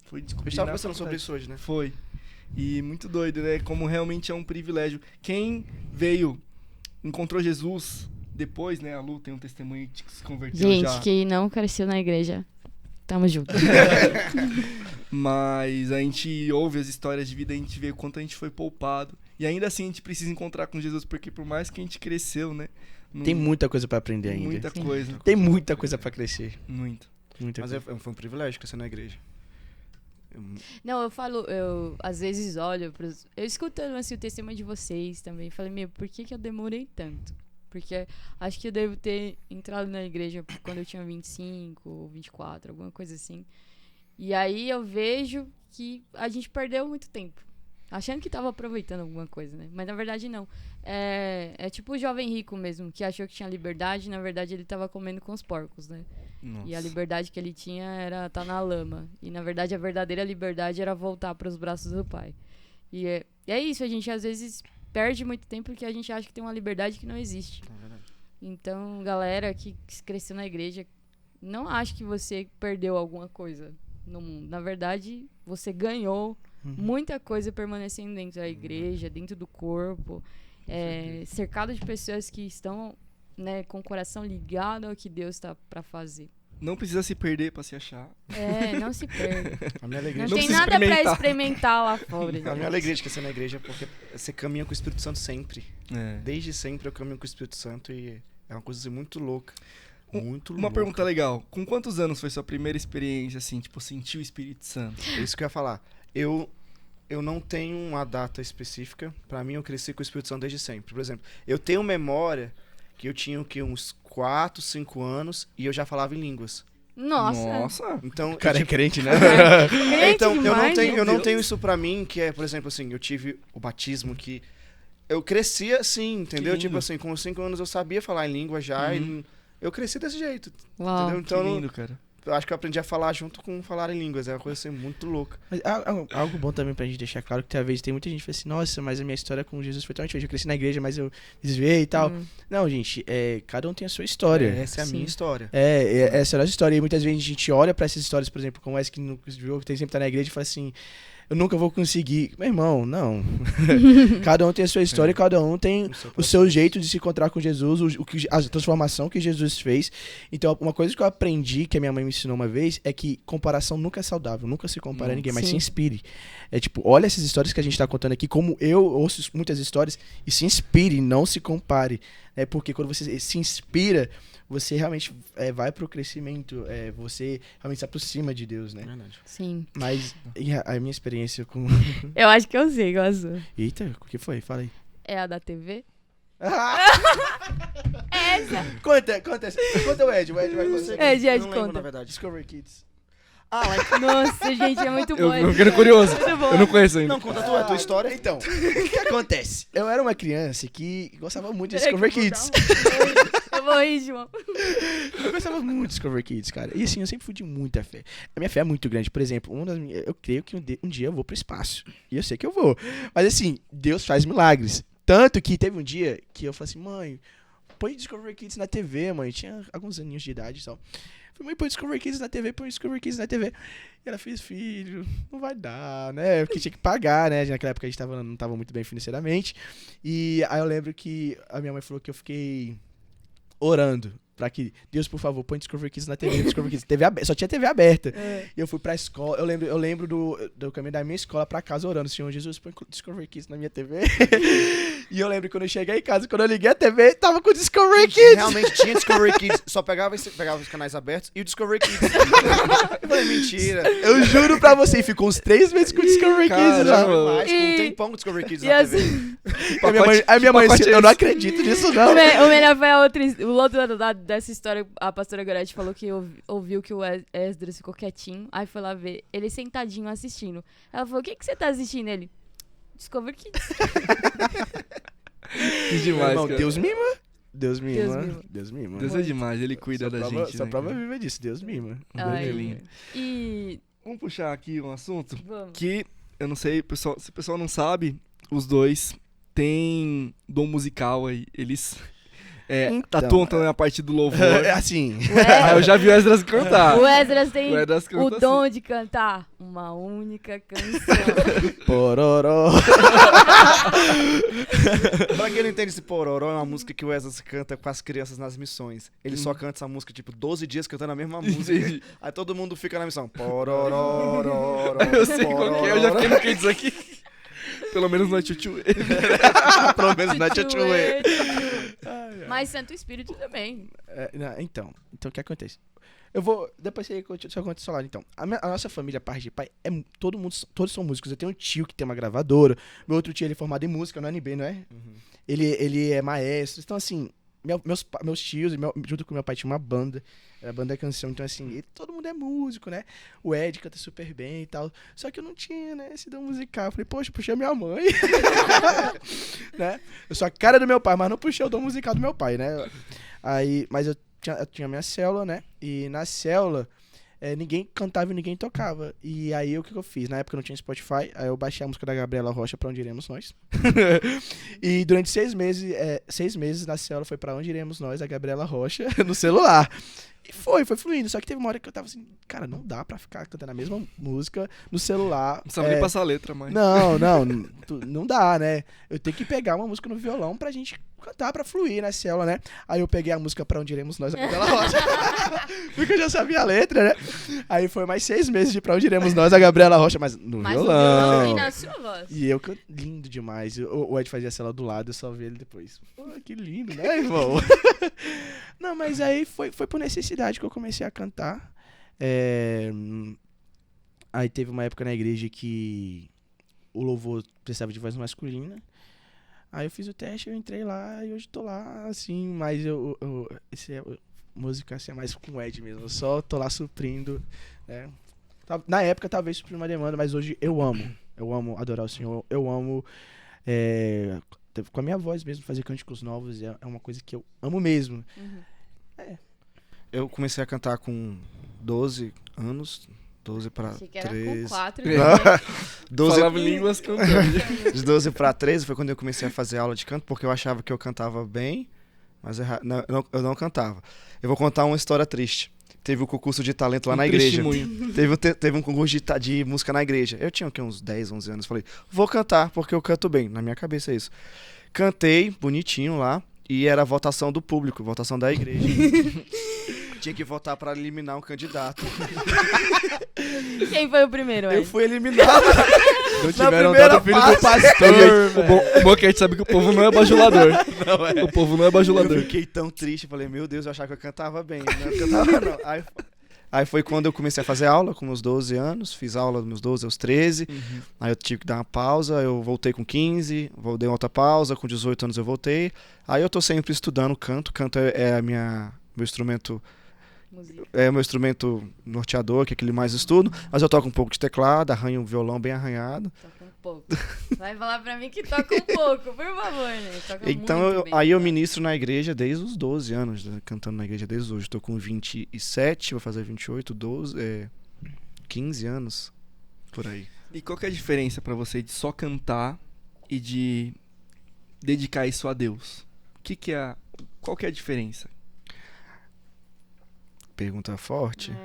S4: Fui
S3: Eu
S4: descobrindo
S3: estava
S4: na
S3: pensando sobre
S4: faculdade.
S3: isso hoje, né?
S4: Foi. E muito doido, né? Como realmente é um privilégio. Quem encontrou Jesus depois, né? A Lu tem um testemunho de que se converteu
S1: Gente,
S4: já.
S1: que não cresceu na igreja. Tamo junto.
S4: Mas a gente ouve as histórias de vida, a gente vê o quanto a gente foi poupado. E ainda assim a gente precisa encontrar com Jesus, porque por mais que a gente cresceu, né?
S2: Tem muita coisa pra aprender ainda.
S4: Muita
S1: Sim.
S4: coisa.
S2: Tem muita coisa pra crescer.
S4: Muito.
S2: Muita
S3: Mas
S2: coisa.
S3: foi um privilégio crescer na igreja.
S1: Não, eu falo, eu às vezes olho eu escutando assim, o testemunho de vocês também, falei, meu, por que eu demorei tanto? Porque acho que eu devo ter entrado na igreja quando eu tinha 25 ou 24, alguma coisa assim. E aí eu vejo que a gente perdeu muito tempo, achando que tava aproveitando alguma coisa, né? Mas na verdade não. É tipo o jovem rico mesmo, que achou que tinha liberdade, na verdade ele tava comendo com os porcos, né?
S4: Nossa.
S1: E a liberdade que ele tinha era estar na lama. E na verdade a verdadeira liberdade era voltar para os braços do pai. E é isso, a gente às vezes perde muito tempo porque a gente acha que tem uma liberdade que não existe. Então, galera que cresceu na igreja, não acho que você perdeu alguma coisa no mundo. Na verdade, você ganhou muita coisa permanecendo dentro da igreja, dentro do corpo, cercado de pessoas que estão, né, com o coração ligado ao que Deus está para fazer.
S4: Não precisa se perder pra se achar.
S1: Não se perde.
S3: A minha alegria
S1: Não
S3: de
S1: tem
S4: precisa
S1: nada pra
S4: experimentar.
S1: experimentar lá fora.
S3: A minha alegria de crescer na igreja é porque você caminha com o Espírito Santo sempre.
S4: É.
S3: Desde sempre eu caminho com o Espírito Santo e é uma coisa assim, muito louca. Muito
S4: Uma
S3: louca.
S4: pergunta legal. Com quantos anos foi sua primeira experiência, assim, tipo, sentir o Espírito Santo?
S3: É isso que eu ia falar. Eu não tenho uma data específica. Pra mim, eu cresci com o Espírito Santo desde sempre. Por exemplo, eu tenho memória que eu tinha uns 4, 5 anos e eu já falava em línguas.
S1: Nossa.
S3: Então,
S2: O cara é crente, né?
S1: Crente
S3: então
S1: demais,
S3: eu não
S1: meu
S3: tenho
S1: Deus.
S3: isso pra mim, que é, por exemplo, assim, eu tive o batismo que eu cresci assim, entendeu?
S4: lindo.
S3: Tipo assim, com 5 anos eu sabia falar em língua já e eu cresci desse jeito,
S1: Uau.
S3: entendeu?
S4: Que
S3: Então,
S4: lindo, cara.
S3: eu acho que eu aprendi a falar junto com falar em línguas, é uma coisa assim muito louca.
S2: Mas algo bom também pra gente deixar claro que talvez tem muita gente que fala assim, nossa, mas a minha história com Jesus foi tão diferente. Eu cresci na igreja, mas eu desviei e tal. Não, gente, cada um tem a sua história.
S3: Essa é a minha
S1: Sim.
S3: história.
S2: Essa é a nossa história. E muitas vezes a gente olha pra essas histórias, por exemplo, como essa que no jogo tem sempre tá na igreja e fala assim, eu nunca vou conseguir. Meu irmão, não. Cada um tem a sua história e cada um tem o seu jeito de se encontrar com Jesus, a transformação que Jesus fez. Então, uma coisa que eu aprendi, que a minha mãe me ensinou uma vez, é que comparação nunca é saudável, nunca se compara a ninguém, mas
S1: Sim.
S2: se inspire. É tipo, olha essas histórias que a gente tá contando aqui, como eu ouço muitas histórias, e se inspire, não se compare. Porque quando você se inspira, você realmente vai pro crescimento, você realmente se aproxima de Deus, né?
S3: Verdade.
S1: Sim.
S2: Mas e a minha experiência com...
S1: Eu acho que eu sei qual é a sua.
S2: Eita, o que foi? Fala aí.
S1: É a da TV?
S2: Conta o Ed vai contar.
S1: Ed,
S3: Eu não lembro,
S1: conta.
S3: na verdade.
S2: Discovery Kids.
S1: Nossa, gente, é muito
S4: Eu
S1: bom.
S4: fiquei curioso.
S1: Muito bom.
S4: Eu não conheço ainda.
S3: Não, conta a tua história.
S2: Então, o que acontece? Eu era uma criança que gostava muito de
S1: Peraí que
S2: Discovery
S1: eu vou
S2: Kids.
S1: dar Eu vou rir, João.
S2: Eu gostava muito de Discovery Kids, cara. E assim, eu sempre fui de muita fé. A minha fé é muito grande. Por exemplo, eu creio que um dia eu vou pro espaço. E eu sei que eu vou. Mas assim, Deus faz milagres. Tanto que teve um dia que eu falei assim, mãe, põe Discovery Kids na TV, mãe. Tinha alguns aninhos de idade e tal. Falei, mãe, põe Discovery Kids na TV, põe Discovery Kids na TV. E ela fez, filho, não vai dar, né? Porque tinha que pagar, né? Naquela época a gente não tava muito bem financeiramente. E aí eu lembro que a minha mãe falou que eu fiquei orando pra que Deus, por favor, põe Discovery Kids na TV. Discovery Kids, TV aberta, só tinha TV aberta. E eu fui pra escola, eu lembro do caminho da minha escola pra casa orando, Senhor Jesus, põe Discovery Kids na minha TV. E eu lembro que quando eu cheguei em casa, quando eu liguei a TV, tava com Discovery Kids.
S3: Realmente tinha Discovery Kids, só pegava os canais abertos e o Discovery Kids. Eu falei, mentira.
S2: Eu juro pra você, ficou uns 3 meses com Discovery Kids lá.
S4: Caramba.
S3: Mais, com
S1: E-
S3: um tempão com Discovery Kids
S1: E
S3: na
S1: assim,
S3: TV.
S2: A minha mãe,
S4: pacote é
S2: eu não
S4: esse?
S2: acredito nisso não.
S1: o melhor foi o outro lado dessa história. A pastora Gorete falou que ouviu que o Esdras ficou quietinho. Aí foi lá ver ele sentadinho assistindo. Ela falou: o que você tá assistindo? Ele: Discovery Kids.
S4: Que demais,
S2: Irmão,
S4: cara.
S2: Deus mima. Deus mima.
S1: Deus mima.
S2: Deus mima.
S4: Deus é demais, ele cuida da gente.
S2: Só
S4: né,
S2: prova
S4: cara?
S2: viva disso, Deus mima.
S1: Ai,
S4: lindo.
S1: E.
S4: Vamos puxar aqui um assunto
S1: Vamos.
S4: que eu não sei, pessoal, se o pessoal não sabe, os dois têm dom musical aí. Eles
S2: Então,
S4: atuam também a parte do louvor.
S2: Assim.
S4: Ah, eu já vi o Esdras cantar.
S1: O Esdras tem
S4: O Esdras canta
S1: o dom de cantar uma única canção.
S2: Pororó.
S3: Pra quem não entende, esse pororó é uma música que o Wesley canta com as crianças nas missões. Ele só canta essa música, tipo, 12 dias cantando a mesma música.
S4: Entendi.
S3: Aí todo mundo fica na missão. Pororó.
S4: Eu sei qual que é, eu já fiquei no Kids aqui. Pelo menos não é tchutchu.
S2: Pelo menos na tchutchuê.
S1: Mas Santo Espírito também.
S2: Então, o que acontece? Eu vou. Depois você conta seu lado, então. A nossa família, parte de pai, todo mundo, todos são músicos. Eu tenho um tio que tem uma gravadora. Meu outro tio, ele é formado em música no UNB, não é?
S3: Uhum.
S2: Ele é maestro. Então, assim, meus tios, junto com meu pai, tinha uma banda. Era a banda canção. Então, assim, todo mundo é músico, né? O Ed canta super bem e tal. Só que eu não tinha, né? Esse dom musical. Eu falei, poxa, puxei a minha mãe. Né? Eu sou a cara do meu pai, mas não puxei o dom musical do meu pai, né? Mas eu tinha minha célula, né? E na célula, ninguém cantava e ninguém tocava. E aí, o que eu fiz? Na época não tinha Spotify, aí eu baixei a música da Gabriela Rocha, Pra Onde Iremos Nós. E durante 6 meses na célula foi Pra Onde Iremos Nós, a Gabriela Rocha, no celular. E foi fluindo. Só que teve uma hora que eu tava assim, cara, não dá pra ficar cantando a mesma música no celular.
S4: Não sabe nem passar a letra, mas...
S2: Não dá, né? Eu tenho que pegar uma música no violão pra gente cantar, pra fluir na célula, né? Aí eu peguei a música Pra Onde Iremos Nós, a Gabriela Rocha. Porque eu já sabia a letra, né? Aí foi mais 6 meses de Pra Onde Iremos Nós, a Gabriela Rocha, mas no violão.
S1: E na sua voz.
S2: E eu lindo demais. O Ed fazia a célula do lado, eu só vi ele depois. Pô, que lindo, né, irmão? Não, mas aí foi por necessidade que eu comecei a cantar. Aí teve uma época na igreja que o louvor precisava de voz masculina. Aí eu fiz o teste, eu entrei lá e hoje tô lá, assim, mas música assim, é mais com o Ed mesmo. Eu só tô lá suprindo, né? Na época talvez suprir uma demanda, mas hoje eu amo. Eu amo adorar o Senhor. Eu amo com a minha voz mesmo, fazer cânticos novos. É uma coisa que eu amo mesmo.
S1: Uhum.
S3: Eu comecei a cantar com 12 anos. 12 pra
S1: Achei que era
S3: 13.
S1: com 4.
S3: 12,
S4: Falava línguas cantando.
S3: de 12 pra 13 foi quando eu comecei a fazer aula de canto, porque eu achava que eu cantava bem, mas eu não cantava. Eu vou contar uma história triste. Teve o concurso de talento lá na igreja. Teve um concurso de música na igreja. Eu tinha uns 10, 11 anos. Falei, vou cantar, porque eu canto bem. Na minha cabeça é isso. Cantei, bonitinho lá, e era a votação do público, votação da igreja. Tinha que votar pra eliminar um candidato.
S1: Quem foi o primeiro,
S3: Eu fui eliminado.
S4: Não tiveram dado filho do pastor. O bom é que a gente sabe que o povo não é bajulador.
S3: Não é.
S4: O povo não é bajulador.
S3: Eu fiquei tão triste, falei, meu Deus, eu achava que eu cantava bem. Não cantava, não. Aí foi quando eu comecei a fazer aula, com meus 12 anos. Fiz aula dos meus 12 aos 13. Uhum. Aí eu tive que dar uma pausa, eu voltei com 15, dei outra pausa, com 18 anos eu voltei. Aí eu tô sempre estudando canto. Canto é meu instrumento... É o meu instrumento norteador, que é aquele mais estudo. Mas eu toco um pouco de teclado, arranho um violão bem arranhado.
S1: Toca um pouco. Vai falar pra mim que toca um pouco, por favor, né? Toca
S3: então
S1: muito bem,
S3: aí eu ministro na igreja desde os 12 anos, né? Cantando na igreja desde hoje. Tô com 27, vou fazer 28, 15 anos, por aí.
S4: E qual que é a diferença pra você de só cantar e de dedicar isso a Deus? Qual que é a diferença?
S3: Pergunta forte.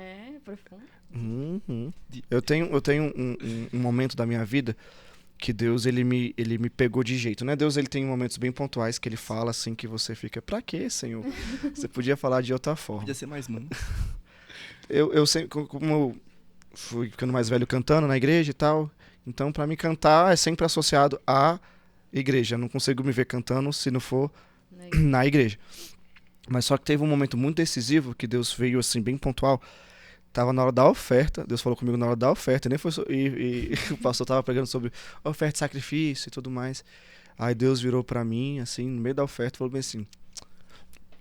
S1: Profundo.
S3: Uhum. Eu tenho um momento da minha vida que Deus ele me pegou de jeito, né? Deus ele tem momentos bem pontuais que ele fala assim que você fica, pra quê, Senhor? Você podia falar de outra forma.
S4: Podia ser mais mano.
S3: Eu sempre, como eu fui ficando mais velho cantando na igreja e tal, então pra mim cantar é sempre associado à igreja. Eu não consigo me ver cantando se não for na igreja. Mas só que teve um momento muito decisivo que Deus veio assim, bem pontual. Tava na hora da oferta, Deus falou comigo na hora da oferta, e o pastor tava pregando sobre oferta e sacrifício e tudo mais. Aí Deus virou pra mim, assim, no meio da oferta, e falou bem assim,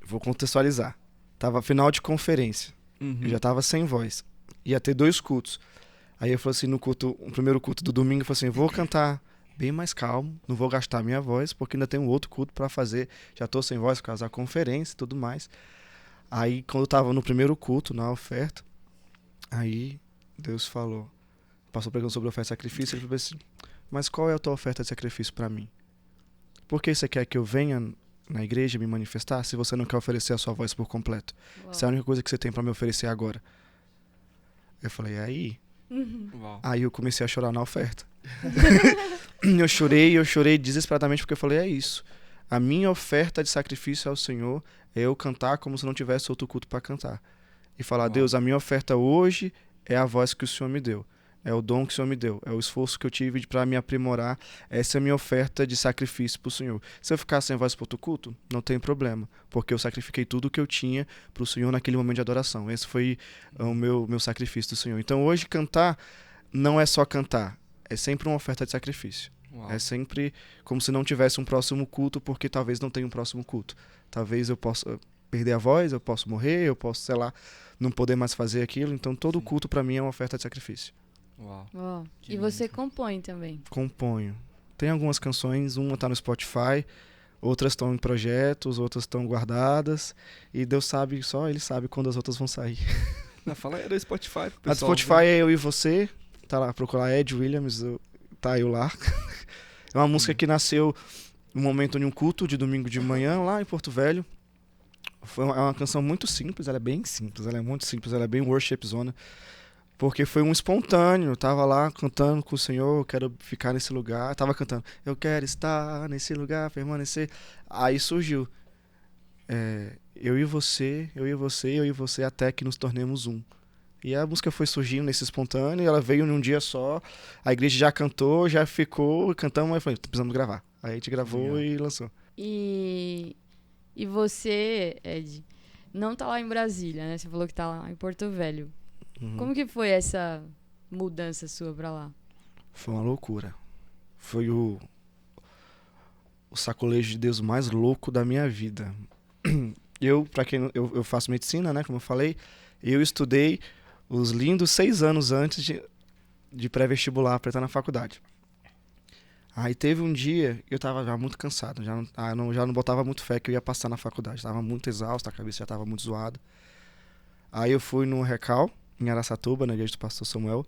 S3: vou contextualizar. Tava final de conferência, eu já tava sem voz, ia ter 2 cultos. Aí eu falei assim, no primeiro culto do domingo, eu falei assim, vou cantar bem mais calmo, não vou gastar minha voz, porque ainda tem um outro culto pra fazer, já tô sem voz por causa da conferência e tudo mais. Aí, quando eu tava no primeiro culto, na oferta, aí Deus falou, passou pregando sobre a oferta de sacrifício, ele falou assim, mas qual é a tua oferta de sacrifício pra mim? Por que você quer que eu venha na igreja me manifestar se você não quer oferecer a sua voz por completo? Essa é a única coisa que você tem pra me oferecer agora. Eu falei, aí? Aí eu comecei a chorar na oferta. Eu chorei desesperadamente porque eu falei, é isso. A minha oferta de sacrifício ao Senhor é eu cantar como se não tivesse outro culto para cantar. E falar, Deus, a minha oferta hoje é a voz que o Senhor me deu. É o dom que o Senhor me deu. É o esforço que eu tive para me aprimorar. Essa é a minha oferta de sacrifício para o Senhor. Se eu ficar sem voz para outro culto, não tem problema. Porque eu sacrifiquei tudo o que eu tinha para o Senhor naquele momento de adoração. Esse foi o meu sacrifício do Senhor. Então hoje cantar não é só cantar. É sempre uma oferta de sacrifício.
S4: Uau.
S3: É sempre como se não tivesse um próximo culto, porque talvez não tenha um próximo culto. Talvez eu possa perder a voz, eu posso morrer, eu posso, sei lá, não poder mais fazer aquilo. Então todo
S4: Sim.
S3: culto para mim é uma oferta de sacrifício.
S4: Uau.
S1: Ó,
S4: Que
S1: e você
S4: lindo.
S1: compõe também.
S3: Componho. Tem algumas canções, uma tá no Spotify, outras estão em projetos, outras estão guardadas, e Deus sabe, só Ele sabe quando as outras vão sair.
S4: Não, fala aí do Spotify. Pro
S3: A do
S4: pessoal
S3: Spotify é Eu e Você, tá lá, procurar Ed Williams, tá eu lá. É uma música que nasceu no momento de um culto de domingo de manhã, lá em Porto Velho. É uma canção muito simples, ela é bem simples, ela é muito simples, ela é bem worship zona. Porque foi um espontâneo, eu tava lá cantando com o Senhor, eu quero ficar nesse lugar. Tava cantando, eu quero estar nesse lugar, permanecer. Aí surgiu, eu e você, eu e você, eu e você, até que nos tornemos um. E a música foi surgindo nesse espontâneo, ela veio num dia só, a igreja já cantou, já ficou, cantamos, aí eu falei, precisamos gravar. Aí a gente gravou e lançou.
S1: E você, Ed, não tá lá em Brasília, né? Você falou que tá lá em Porto Velho.
S3: Uhum.
S1: Como que foi essa mudança sua pra lá?
S3: Foi uma loucura. Foi o sacolejo de Deus mais louco da minha vida. Pra quem eu faço medicina, né, como eu falei, eu estudei os lindos 6 anos antes de pré-vestibular para estar na faculdade. Aí teve um dia, eu tava já muito cansado, já não botava muito fé que eu ia passar na faculdade, tava muito exausto, a cabeça já tava muito zoada. Aí eu fui no Recal, em Araçatuba, na igreja do pastor Samuel,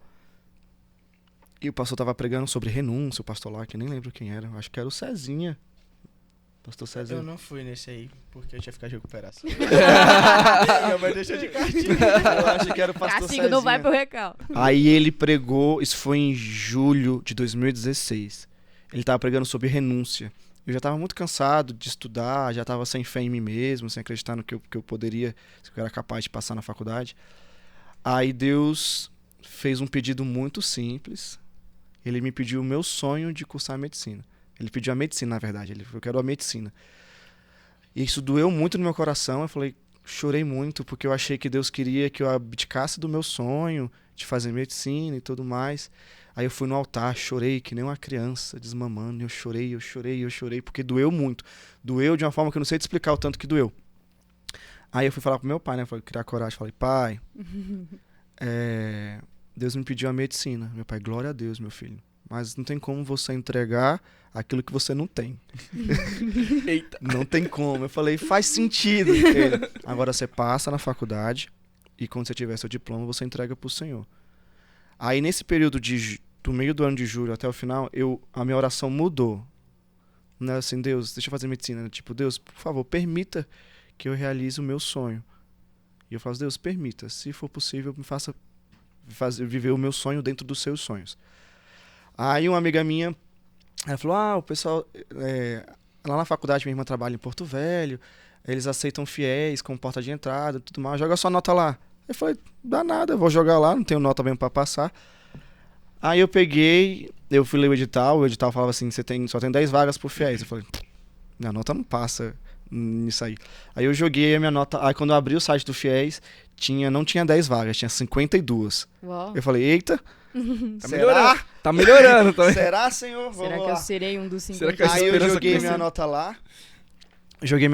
S3: e o pastor tava pregando sobre renúncia, o pastor lá, que eu nem lembro quem era, acho que era o Cezinha. Pastor Cezinha.
S2: Eu não fui nesse aí, porque eu tinha que ficar de recuperação. Minha mãe deixou de cartinha.
S3: Eu acho que era o pastor
S1: Cacique não vai
S3: Cezinha.
S1: pro recal.
S3: Aí ele pregou, isso foi em julho de 2016. Ele tava pregando sobre renúncia. Eu já tava muito cansado de estudar, já tava sem fé em mim mesmo, sem acreditar no que eu poderia, se eu era capaz de passar na faculdade. Aí Deus fez um pedido muito simples. Ele me pediu o meu sonho de cursar medicina. Ele pediu a medicina, na verdade. Ele falou, eu quero a medicina. E isso doeu muito no meu coração. Eu falei, chorei muito, porque eu achei que Deus queria que eu abdicasse do meu sonho de fazer medicina e tudo mais. Aí eu fui no altar, chorei que nem uma criança desmamando. Eu chorei, porque doeu muito. Doeu de uma forma que eu não sei te explicar o tanto que doeu. Aí eu fui falar pro meu pai, né? Falei, criar coragem. Falei, pai, Deus me pediu a medicina. Meu pai, glória a Deus, meu filho. Mas não tem como você entregar aquilo que você não tem.
S4: Eita.
S3: Não tem como. Eu falei, faz sentido. Ele, agora você passa na faculdade e quando você tiver seu diploma, você entrega pro Senhor. Aí nesse período do meio do ano de julho até o final, a minha oração mudou. Não é assim, Deus, deixa eu fazer medicina. Tipo, Deus, por favor, permita que eu realize o meu sonho. E eu falo, Deus, permita. Se for possível, me faça viver o meu sonho dentro dos seus sonhos. Aí uma amiga minha, ela falou, o pessoal, lá na faculdade minha irmã trabalha em Porto Velho, eles aceitam fiéis com porta de entrada e tudo mais, joga sua nota lá. Eu falei, dá nada, eu vou jogar lá, não tenho nota mesmo pra passar. Aí eu fui ler o edital falava assim, só tem 10 vagas por fiéis. Eu falei, minha nota não passa nisso aí. Aí eu joguei a minha nota, aí quando eu abri o site do fiéis, não tinha 10 vagas, tinha 52.
S1: Uau.
S3: Eu falei, eita,
S4: Tá
S3: será?
S4: melhorando. Tá melhorando. Tá...
S3: Será, Senhor?
S1: Será
S3: Vamos
S1: que eu
S3: lá.
S1: serei um dos
S4: Será
S1: 50?
S4: que a
S3: Aí eu
S4: esperança
S3: joguei
S4: cresceu?
S3: minha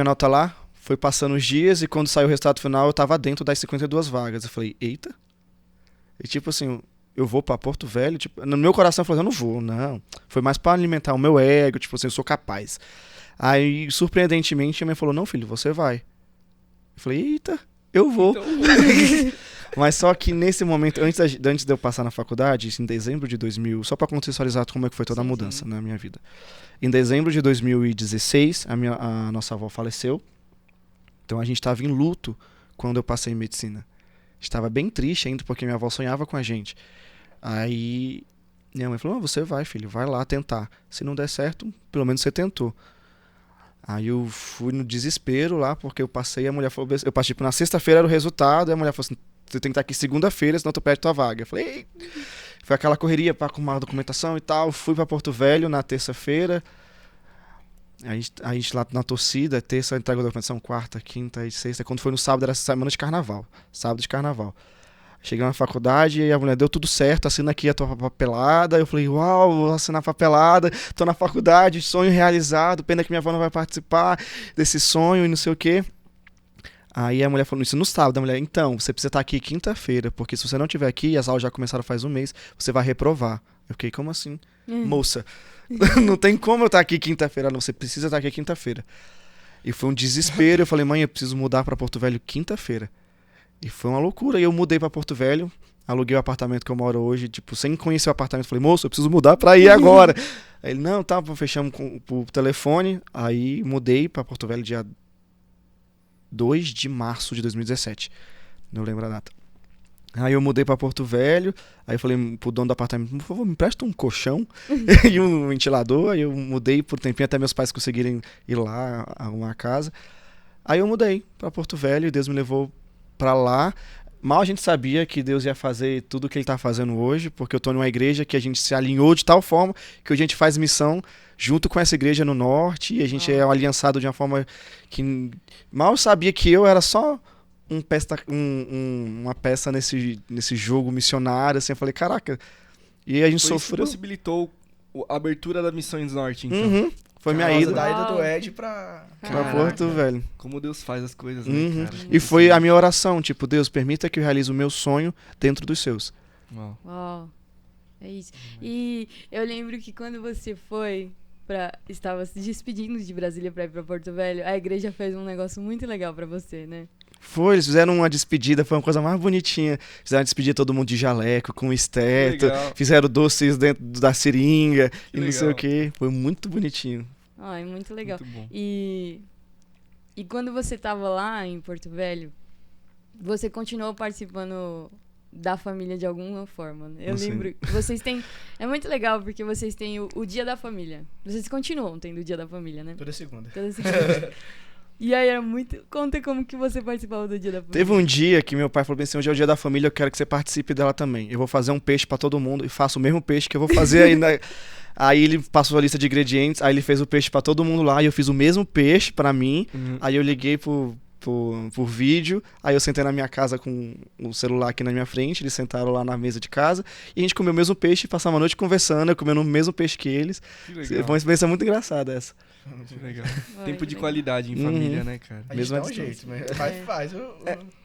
S3: nota lá, foi passando os dias e quando saiu o resultado final eu tava dentro das 52 vagas. Eu falei, eita. E tipo assim, eu vou pra Porto Velho, tipo, no meu coração eu falei, eu não vou, não. Foi mais pra alimentar o meu ego, tipo assim, eu sou capaz. Aí, surpreendentemente, a minha mãe falou, não, filho, você vai. Eu falei, eita, eu vou.
S4: Então,
S3: Mas só que nesse momento, antes de eu passar na faculdade, isso em dezembro de 2000, só pra contextualizar como é que foi toda a mudança na minha vida. Em dezembro de 2016, a nossa avó faleceu. Então a gente estava em luto quando eu passei em medicina. Estava bem triste ainda, porque minha avó sonhava com a gente. Aí minha mãe falou, você vai, filho, vai lá tentar. Se não der certo, pelo menos você tentou. Aí eu fui no desespero lá, porque eu passei, a mulher falou, eu passei na sexta-feira era o resultado, e a mulher falou assim, você tem que estar aqui segunda-feira, senão tu perde tua vaga. Eu falei, ei. Foi aquela correria pra arrumar a documentação e tal. Fui pra Porto Velho na terça-feira. A gente lá na torcida, terça entrega a documentação, quarta, quinta e sexta. Quando foi no sábado, era semana de carnaval. Sábado de carnaval. Cheguei na faculdade e a mulher, deu tudo certo, assina aqui a tua papelada. Eu falei, uau, vou assinar a papelada, tô na faculdade, sonho realizado, pena que minha avó não vai participar desse sonho e não sei o quê. Aí a mulher falou isso no sábado, a mulher, então, você precisa estar aqui quinta-feira, porque se você não estiver aqui, as aulas já começaram faz um mês, você vai reprovar. Eu fiquei, como assim? Moça, não tem como eu estar aqui quinta-feira, não, você precisa estar aqui quinta-feira. E foi um desespero, eu falei, mãe, eu preciso mudar pra Porto Velho quinta-feira. E foi uma loucura. E eu mudei pra Porto Velho, aluguei o apartamento que eu moro hoje, tipo, sem conhecer o apartamento. Falei, moço, eu preciso mudar pra ir agora. Aí ele, não, tá, fechamos por telefone. Aí mudei pra Porto Velho dia 2 de março de 2017. Não lembro a data. Aí eu mudei pra Porto Velho. Aí eu falei pro dono do apartamento, por favor, me presta um colchão e um ventilador. Aí eu mudei por um tempinho até meus pais conseguirem ir lá arrumar a casa. Aí eu mudei pra Porto Velho e Deus me levou pra lá. Mal a gente sabia que Deus ia fazer tudo o que ele tá fazendo hoje, porque eu tô numa igreja que a gente se alinhou de tal forma que hoje a gente faz missão junto com essa igreja no norte, e a gente é aliançado de uma forma que mal sabia que eu era só uma peça nesse jogo missionário, assim. Eu falei, caraca, e a gente
S4: Foi isso que
S3: sofreu.
S4: possibilitou a abertura da Missões Norte, então.
S3: Uhum. Foi minha
S2: Causa
S3: ida
S2: da ida
S1: Uau.
S2: do Ed pra
S3: pra Porto Velho.
S4: Como Deus faz as coisas, né,
S3: Uhum.
S4: cara?
S3: E foi a minha oração, tipo, Deus, permita que eu realize o meu sonho dentro dos seus.
S4: Uau.
S1: Uau. É isso. E eu lembro que quando você estava se despedindo de Brasília pra ir pra Porto Velho, a igreja fez um negócio muito legal pra você, né?
S3: Foi, eles fizeram uma despedida, foi uma coisa mais bonitinha. Fizeram despedir todo mundo de jaleco, com esteto,
S4: Legal.
S3: fizeram doces dentro da seringa
S4: Que
S3: e não sei
S4: legal.
S3: o que. Foi muito bonitinho.
S1: Ai, muito legal.
S4: Muito bom.
S1: E quando você tava lá em Porto Velho, você continuou participando da família de alguma forma, né? Eu
S3: Sim.
S1: lembro que vocês têm... É muito legal porque vocês têm o Dia da Família. Vocês continuam tendo o Dia da Família, né?
S2: toda segunda.
S1: Toda segunda. E aí era muito... Conta como que você participava do Dia da Família.
S3: Teve um dia que meu pai falou assim, hoje é o dia da família, eu quero que você participe dela também. Eu vou fazer um peixe pra todo mundo e faço o mesmo peixe que eu vou fazer aí na... Aí ele passou a lista de ingredientes, aí ele fez o peixe pra todo mundo lá e eu fiz o mesmo peixe pra mim. Aí eu liguei por vídeo, aí eu sentei na minha casa com o celular aqui na minha frente, eles sentaram lá na mesa de casa e a gente comeu o mesmo peixe, passamos a noite conversando, eu comendo o mesmo peixe que eles.
S4: Que
S3: Foi
S4: legal.
S3: uma experiência muito engraçada essa.
S4: Que legal.
S1: Ai,
S4: Tempo
S1: que
S4: de
S1: legal.
S4: qualidade em
S3: Uhum.
S4: família, né, cara?
S2: A gente
S3: Mesmo à
S2: dá um
S3: distância.
S2: jeito, mas faz.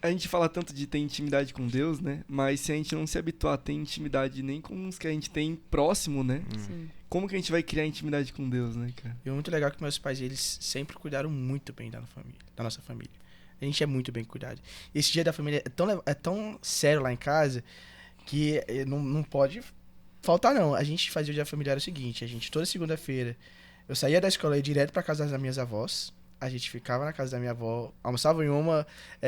S4: A gente fala tanto de ter intimidade com Deus, né? Mas se a gente não se habituar a ter intimidade nem com os que a gente tem próximo, né?
S1: Sim.
S4: Como que a gente vai criar intimidade com Deus, né, cara?
S2: E é muito legal que meus pais, eles sempre cuidaram muito bem da nossa família. A gente é muito bem cuidado. Esse dia da família é tão sério lá em casa que não pode faltar, não. A gente fazia o dia da família era o seguinte, a gente toda segunda-feira, eu saía da escola e ia direto pra casa das minhas avós, a gente ficava na casa da minha avó, almoçava em uma,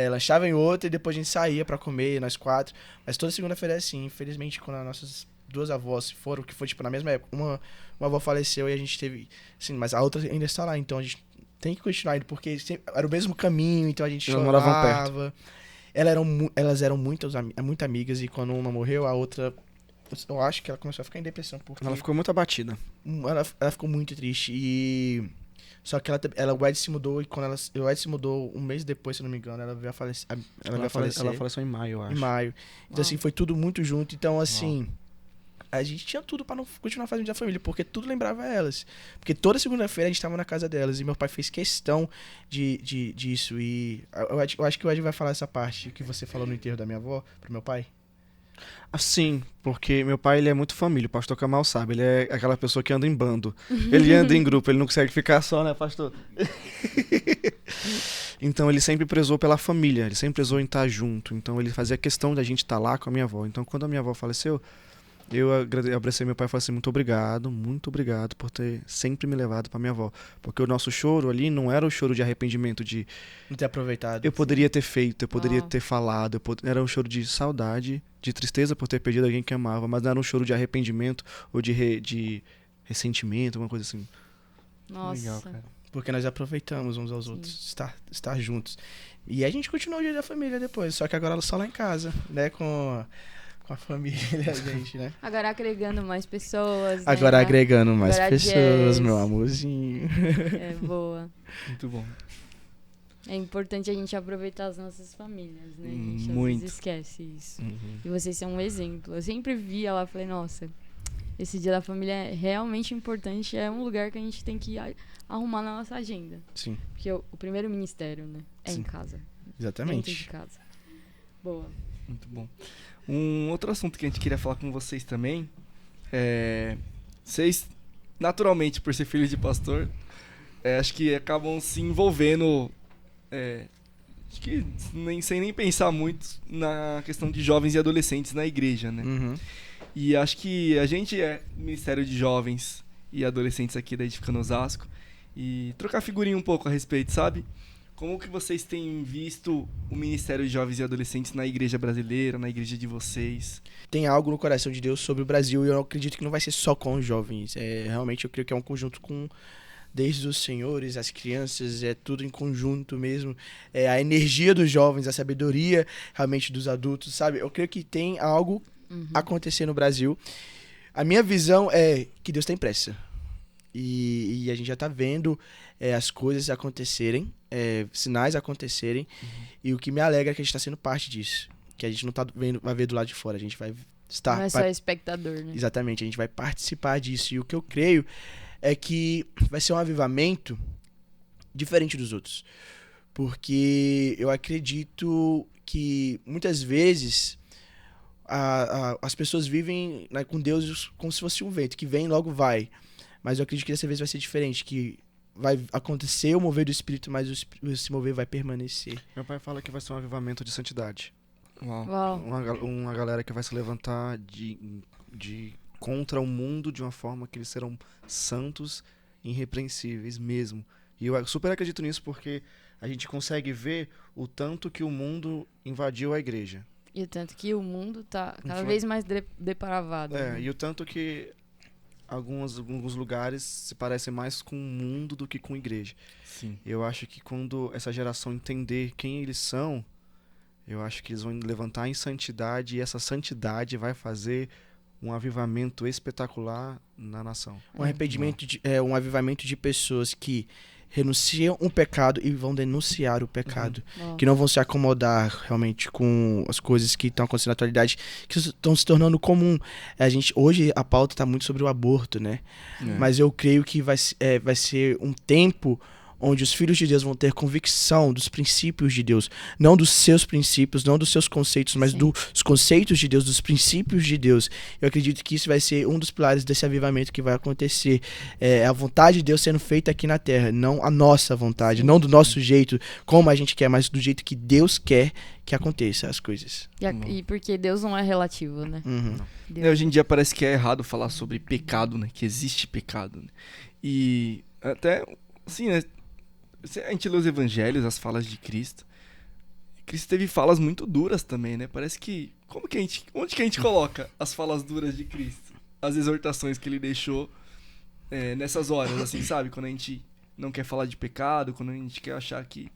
S2: lanchava em outra e depois a gente saía pra comer, nós quatro. Mas toda segunda-feira é assim. Infelizmente, quando as nossas duas avós foram, que foi tipo na mesma época, uma avó faleceu e a gente teve, assim, mas a outra ainda está lá, então a gente tem que continuar indo, porque era o mesmo caminho, então a gente
S3: Elas
S2: chorava.
S3: moravam perto.
S2: Elas eram muito amigas e quando uma morreu, a outra, eu acho que ela começou a ficar em depressão, porque
S3: Ela ficou muito abatida.
S2: ela ficou muito triste e... Só que o Ed se mudou e quando o Ed se mudou um mês depois, se eu não me engano, ela veio a falecer.
S3: Ela faleceu em maio, eu acho.
S2: Em maio. Então,
S1: Uau.
S2: assim, foi tudo muito junto. Então, assim, a gente tinha tudo pra não continuar fazendo dia da família, porque tudo lembrava elas. Porque toda segunda-feira a gente tava na casa delas e meu pai fez questão disso. E eu acho que o Ed vai falar essa parte que você falou no enterro da minha avó, pro meu pai.
S3: Sim, porque meu pai ele é muito família, o pastor Kamal sabe, ele é aquela pessoa que anda em bando. Ele anda em grupo, ele não consegue ficar só, né, pastor? Então ele sempre prezou pela família, ele sempre prezou em estar junto. Então ele fazia questão da gente estar lá com a minha avó. Então quando a minha avó faleceu, eu abracei meu pai e falei assim, muito obrigado por ter sempre me levado pra minha avó. Porque o nosso choro ali não era o choro de arrependimento, de
S2: Não ter aproveitado.
S3: eu poderia ter feito, eu poderia
S1: Uau.
S3: ter falado, era um choro de saudade, de tristeza por ter perdido alguém que amava, mas não era um choro de arrependimento ou de ressentimento, uma coisa assim.
S1: Nossa.
S4: Legal, cara.
S2: Porque nós aproveitamos uns aos
S1: Sim.
S2: outros, estar juntos. E a gente continuou o dia da família depois, só que agora só lá em casa, né? Com com a família, gente, né?
S1: Agora agregando mais pessoas.
S2: Agora
S1: né?
S2: agregando mais
S1: Agora
S2: pessoas,
S1: jazz.
S2: meu amorzinho.
S1: É boa.
S4: Muito bom.
S1: É importante a gente aproveitar as nossas famílias, né? A gente
S4: Muito.
S1: às vezes esquece isso. E vocês são um exemplo. Eu sempre via lá, falei, nossa, esse dia da família é realmente importante. É um lugar que a gente tem que arrumar na nossa agenda.
S2: Sim,
S1: Porque o primeiro ministério, né? É
S2: Sim.
S1: em casa. Dentro de
S2: exatamente.
S1: casa. Boa.
S4: Muito bom. Um outro assunto que a gente queria falar com vocês também é... Vocês, naturalmente, por ser filhos de pastor, acho que acabam se envolvendo... acho que sem nem pensar muito na questão de jovens e adolescentes na igreja, né?
S2: Uhum.
S4: E acho que a gente é Ministério de Jovens e Adolescentes aqui da Edificando Osasco. E trocar figurinha um pouco a respeito, sabe? Como que vocês têm visto o Ministério de Jovens e Adolescentes na igreja brasileira, na igreja de vocês?
S2: Tem algo no coração de Deus sobre o Brasil e eu acredito que não vai ser só com os jovens. Realmente eu creio que é um conjunto com desde os senhores, as crianças, é tudo em conjunto mesmo. A energia dos jovens, a sabedoria realmente dos adultos, sabe? Eu creio que tem algo acontecer no Brasil. A minha visão é que Deus tem pressa. E a gente já tá vendo as coisas acontecerem, sinais acontecerem. E o que me alegra é que a gente tá sendo parte disso. Que a gente não tá vai ver do lado de fora, a gente vai estar...
S1: Não é só espectador, né?
S2: Exatamente, a gente vai participar disso. E o que eu creio é que vai ser um avivamento diferente dos outros. Porque eu acredito que muitas vezes as pessoas vivem, né, com Deus como se fosse um vento, que vem e logo vai. Mas eu acredito que dessa vez vai ser diferente, que vai acontecer o mover do Espírito, mas esse mover vai permanecer.
S3: Meu pai fala que vai ser um avivamento de santidade.
S1: Uau.
S3: Uma galera que vai se levantar contra o mundo de uma forma que eles serão santos e irrepreensíveis mesmo. E eu super acredito nisso porque a gente consegue ver o tanto que o mundo invadiu a igreja.
S1: E o tanto que o mundo tá cada vez mais depravado. Né?
S3: E o tanto que alguns lugares se parecem mais com o mundo do que com a igreja.
S4: Sim.
S3: Eu acho que quando essa geração entender quem eles são, eu acho que eles vão levantar em santidade e essa santidade vai fazer um avivamento espetacular na nação.
S2: Um arrependimento, um avivamento de pessoas que renunciam o pecado e vão denunciar o pecado. Que não vão se acomodar realmente com as coisas que estão acontecendo na atualidade, que estão se tornando comum. Hoje a pauta está muito sobre o aborto, né? Mas eu creio que vai ser um tempo onde os filhos de Deus vão ter convicção dos princípios de Deus, não dos seus princípios, não dos seus conceitos, mas dos conceitos de Deus, dos princípios de Deus. Eu acredito que isso vai ser um dos pilares desse avivamento que vai acontecer. A vontade de Deus sendo feita aqui na terra, não a nossa vontade, não do nosso jeito, como a gente quer, mas do jeito que Deus quer que aconteça as coisas.
S1: E porque Deus não é relativo, né?
S4: Hoje em dia parece que é errado falar sobre pecado, né? Que existe pecado, né? E até, assim, né? A gente lê os evangelhos, as falas de Cristo. Cristo teve falas muito duras também, né? Parece que... Onde que a gente coloca as falas duras de Cristo? As exortações que ele deixou nessas horas, assim, sabe? Quando a gente não quer falar de pecado, quando a gente quer achar que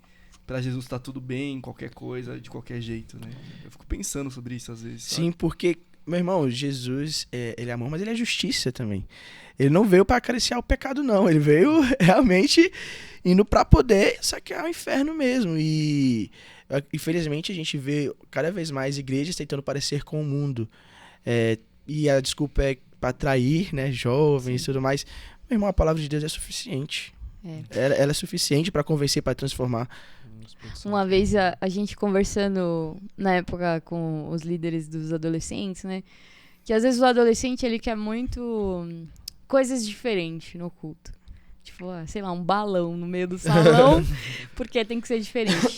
S4: pra Jesus tá tudo bem, qualquer coisa, de qualquer jeito, né? Eu fico pensando sobre isso às vezes, sabe?
S2: Sim, porque, meu irmão, Jesus, ele é amor, mas ele é justiça também. Ele não veio para acariciar o pecado, não. Ele veio realmente indo para poder saquear o inferno mesmo. E, infelizmente, a gente vê cada vez mais igrejas tentando parecer com o mundo. E a desculpa é para atrair, né, jovens e tudo mais. Meu irmão, a palavra de Deus é suficiente. Ela é suficiente para convencer, para transformar.
S1: Uma vez a gente conversando na época com os líderes dos adolescentes, né? Que às vezes o adolescente ele quer muito coisas diferentes no culto. Tipo, sei lá, um balão no meio do salão, porque tem que ser diferente.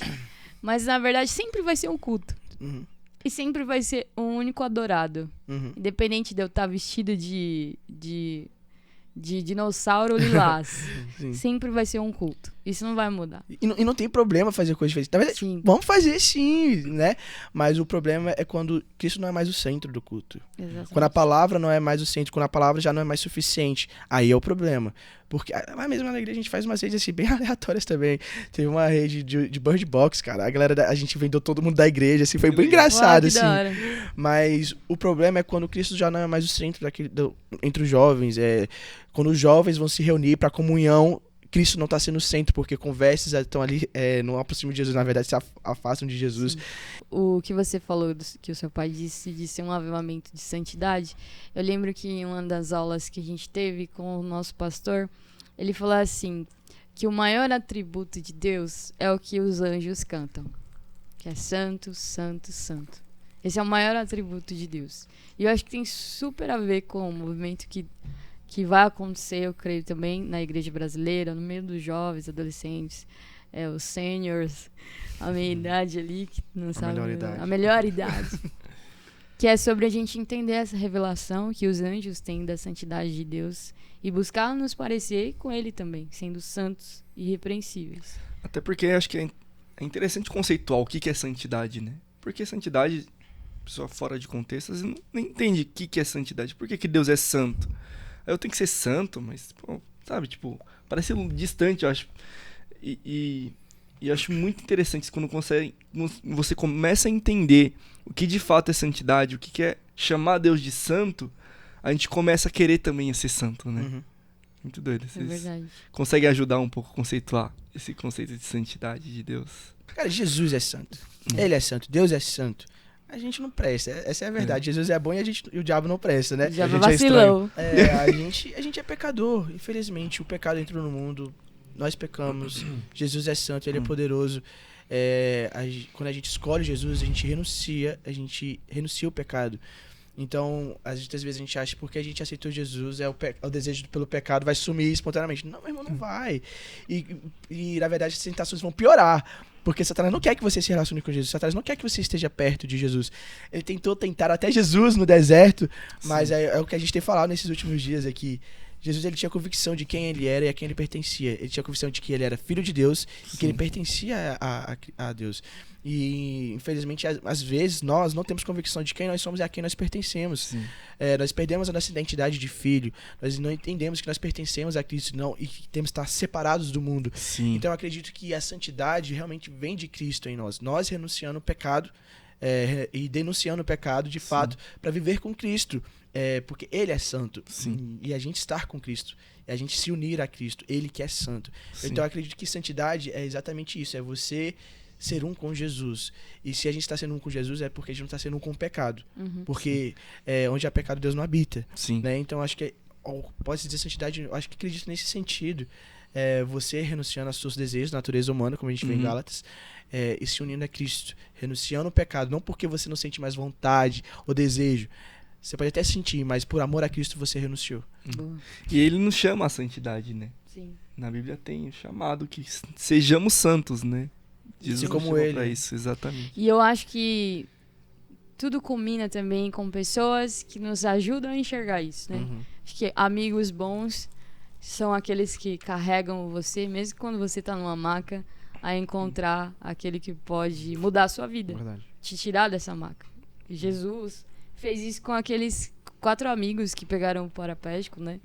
S1: Mas na verdade sempre vai ser um culto. E sempre vai ser um único adorado. Independente de eu estar vestido de dinossauro lilás. Sempre vai ser um culto. Isso não vai mudar.
S2: E não tem problema fazer coisa diferente. Na verdade, vamos fazer sim, né? Mas o problema é quando Cristo não é mais o centro do culto.
S1: Exatamente.
S2: Quando a palavra não é mais o centro, quando a palavra já não é mais suficiente. Aí é o problema. Porque, mas mesmo na igreja a gente faz umas redes assim, bem aleatórias também. Teve uma rede de Bird Box, cara. A galera, a gente vendeu todo mundo da igreja, assim, foi bem engraçado,
S1: Uau, que
S2: assim.
S1: da hora.
S2: Mas o problema é quando Cristo já não é mais o centro entre os jovens. Quando os jovens vão se reunir para comunhão, Cristo não está sendo o centro, porque conversas estão ali, não aproximam de Jesus, na verdade se afastam de Jesus.
S1: Sim. O que você falou, que o seu pai disse de ser um avivamento de santidade, eu lembro que em uma das aulas que a gente teve com o nosso pastor, ele falou assim, que o maior atributo de Deus é o que os anjos cantam, que é santo, santo, santo. Esse é o maior atributo de Deus. E eu acho que tem super a ver com o movimento que vai acontecer, eu creio também, na igreja brasileira, no meio dos jovens, adolescentes, os seniors, a minha idade ali, que não sabe, a melhor idade. Que é sobre a gente entender essa revelação que os anjos têm da santidade de Deus e buscar nos parecer com ele também, sendo santos e irrepreensíveis.
S4: Até porque acho que é interessante conceituar o que é santidade, né? Porque santidade, pessoa fora de contexto, você não entende o que é santidade. Por que Deus é santo? Eu tenho que ser santo, mas, pô, sabe, tipo, parece distante, eu acho. E acho muito interessante quando você começa a entender o que de fato é santidade, o que é chamar Deus de santo, a gente começa a querer também ser santo, né?
S2: Uhum.
S4: Muito doido.
S1: É verdade.
S4: Conseguem ajudar um pouco a conceituar esse conceito de santidade de Deus?
S2: Cara, Jesus é santo. Ele é santo. Deus é santo. A gente não presta. Essa é a verdade. Jesus é bom e o diabo não presta, né?
S1: O diabo
S2: A gente
S1: vacilou.
S2: A gente é pecador. Infelizmente, o pecado entrou no mundo. Nós pecamos. Jesus é santo, ele é poderoso. Quando a gente escolhe Jesus, a gente renuncia o pecado. Então, às vezes a gente acha que porque a gente aceitou Jesus, o desejo pelo pecado vai sumir espontaneamente. Não, meu irmão, não vai. E na verdade, as tentações vão piorar. Porque Satanás não quer que você se relacione com Jesus. Satanás não quer que você esteja perto de Jesus. Ele tentou tentar até Jesus no deserto, mas é o que a gente tem falado nesses últimos dias aqui. Jesus, ele tinha convicção de quem ele era e a quem ele pertencia. Ele tinha convicção de que ele era filho de Deus e que ele pertencia a Deus. E, infelizmente, às vezes, nós não temos convicção de quem nós somos e a quem nós pertencemos. Nós perdemos a nossa identidade de filho. Nós não entendemos que nós pertencemos a Cristo e que temos que estar separados do mundo.
S4: Sim.
S2: Então, eu acredito que a santidade realmente vem de Cristo em nós. Nós renunciando o pecado e denunciando o pecado, de fato, para viver com Cristo. Porque ele é santo.
S4: Sim.
S2: E a gente estar com Cristo. E a gente se unir a Cristo. Ele que é santo.
S4: Sim.
S2: Então eu acredito que santidade é exatamente isso. É você ser um com Jesus. E se a gente está sendo um com Jesus, é porque a gente não está sendo um com o pecado.
S1: Uhum.
S2: Porque onde há pecado, Deus não habita.
S4: Sim.
S2: Né? Então acho que, pode-se dizer santidade, eu acho que acredito nesse sentido. Você renunciando aos seus desejos, natureza humana, como a gente vê em Gálatas, e se unindo a Cristo. Renunciando o pecado. Não porque você não sente mais vontade ou desejo. Você pode até sentir, mas por amor a Cristo você renunciou.
S1: Boa.
S4: E ele nos chama a santidade, né?
S1: Sim.
S4: Na Bíblia tem o chamado que sejamos santos, né? Jesus
S2: como
S4: nos chama
S2: ele.
S4: pra isso, exatamente.
S1: E eu acho que tudo combina também com pessoas que nos ajudam a enxergar isso, né? Acho que amigos bons são aqueles que carregam você, mesmo quando você tá numa maca, a encontrar aquele que pode mudar a sua vida.
S3: Verdade.
S1: Te tirar dessa maca. E Jesus fez isso com aqueles 4 amigos que pegaram o parapédico, né?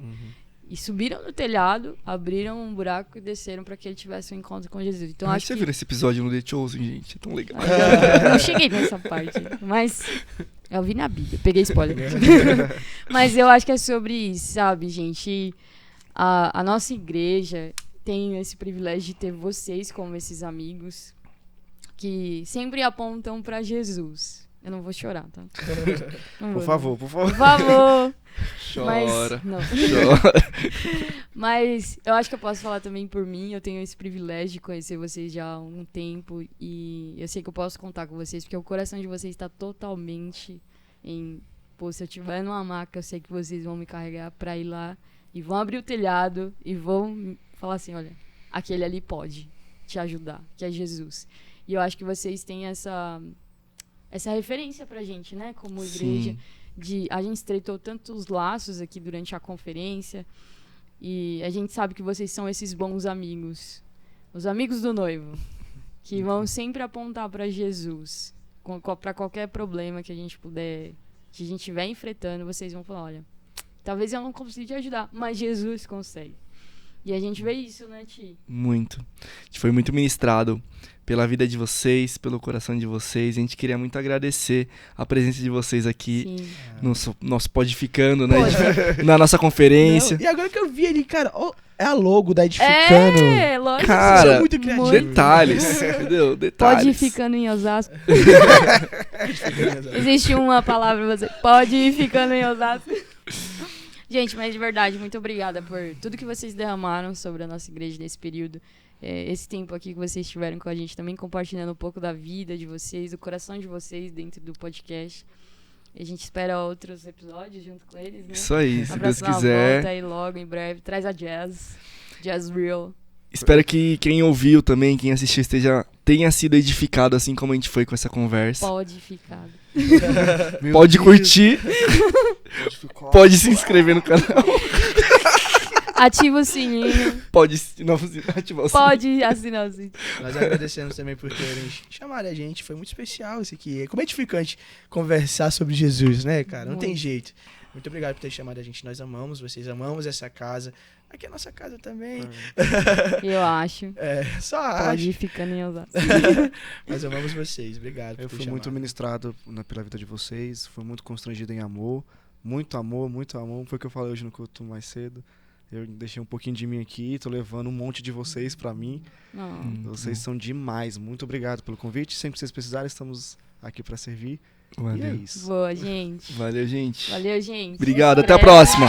S1: E subiram no telhado, abriram um buraco e desceram para que ele tivesse um encontro com Jesus. Então acho
S4: Você
S1: que...
S4: viu esse episódio no The Chosen, gente? É tão legal.
S1: Eu não cheguei nessa parte, mas eu vi na Bíblia, peguei spoiler. Mas eu acho que é sobre isso, sabe, gente? A nossa igreja tem esse privilégio de ter vocês como esses amigos que sempre apontam para Jesus. Eu não vou chorar, tá? Não
S3: Por
S1: vou,
S3: favor, por favor.
S1: Por favor.
S4: Chora.
S1: Mas, não.
S4: Chora.
S1: Mas eu acho que eu posso falar também por mim. Eu tenho esse privilégio de conhecer vocês já há um tempo. E eu sei que eu posso contar com vocês, porque o coração de vocês está totalmente em... Pô, se eu estiver numa maca, eu sei que vocês vão me carregar pra ir lá. E vão abrir o telhado e vão falar assim, olha, aquele ali pode te ajudar, que é Jesus. E eu acho que vocês têm essa referência pra gente, né? Como igreja. A gente estreitou tantos laços aqui durante a conferência. E a gente sabe que vocês são esses bons amigos. Os amigos do noivo. Que vão sempre apontar pra Jesus. Pra qualquer problema que a gente estiver enfrentando, vocês vão falar, olha, talvez eu não consiga te ajudar, mas Jesus consegue. E a gente vê isso, né, Ti?
S4: Muito. A gente foi muito ministrado pela vida de vocês, pelo coração de vocês. A gente queria muito agradecer a presença de vocês aqui
S1: Sim.
S4: no nosso Podificando, né?
S1: Pode.
S4: Na nossa conferência.
S2: Não, e agora que eu vi ali, cara, ó, é a logo da Edificando.
S1: Lógico.
S4: Cara,
S2: Vocês são muito criativos.
S4: detalhes, entendeu? Detalhes.
S1: Pode ir ficando em Osasco.
S2: Edificando.
S1: Existe uma palavra pra você. Pode ir ficando em Osasco. Gente, mas de verdade, muito obrigada por tudo que vocês derramaram sobre a nossa igreja nesse período. Esse tempo aqui que vocês estiveram com a gente também, compartilhando um pouco da vida de vocês, do coração de vocês dentro do podcast. E a gente espera outros episódios junto com eles, né?
S4: Isso aí, se
S1: A
S4: Deus
S1: próxima
S4: quiser.
S1: volta aí logo, em breve. Traz a Jazz. Jazz Real.
S4: Espero que quem ouviu também, quem assistiu, tenha sido edificado assim como a gente foi com essa conversa.
S1: Pode ficar.
S4: Pode curtir, pode se inscrever no canal,
S1: Ativa o sininho.
S4: pode ativar o sininho.
S1: Pode assinar o sininho.
S2: Nós agradecemos também por terem chamado a gente. Foi muito especial isso aqui. Como é edificante conversar sobre Jesus, né, cara? Não tem
S1: Muito.
S2: jeito. Muito obrigado por ter chamado a gente. Nós amamos, vocês amamos essa casa. Aqui é a nossa casa também.
S1: Eu acho.
S2: Só
S1: Pode ir
S2: acho.
S1: ficando em Osasco.
S2: Nós amamos vocês. Obrigado por
S3: Eu
S2: ter
S3: fui muito
S2: chamado.
S3: ministrado pela vida de vocês, fui muito constrangido em amor. Muito amor, muito amor. Foi o que eu falei hoje no culto mais cedo. Eu deixei um pouquinho de mim aqui, tô levando um monte de vocês pra mim.
S1: Não.
S3: Vocês são demais. Muito obrigado pelo convite. Sempre que vocês precisarem, estamos aqui pra servir. E é
S4: Valeu.
S3: isso.
S1: Boa, gente.
S4: Valeu, gente.
S1: Valeu, gente.
S4: Obrigado, até a próxima.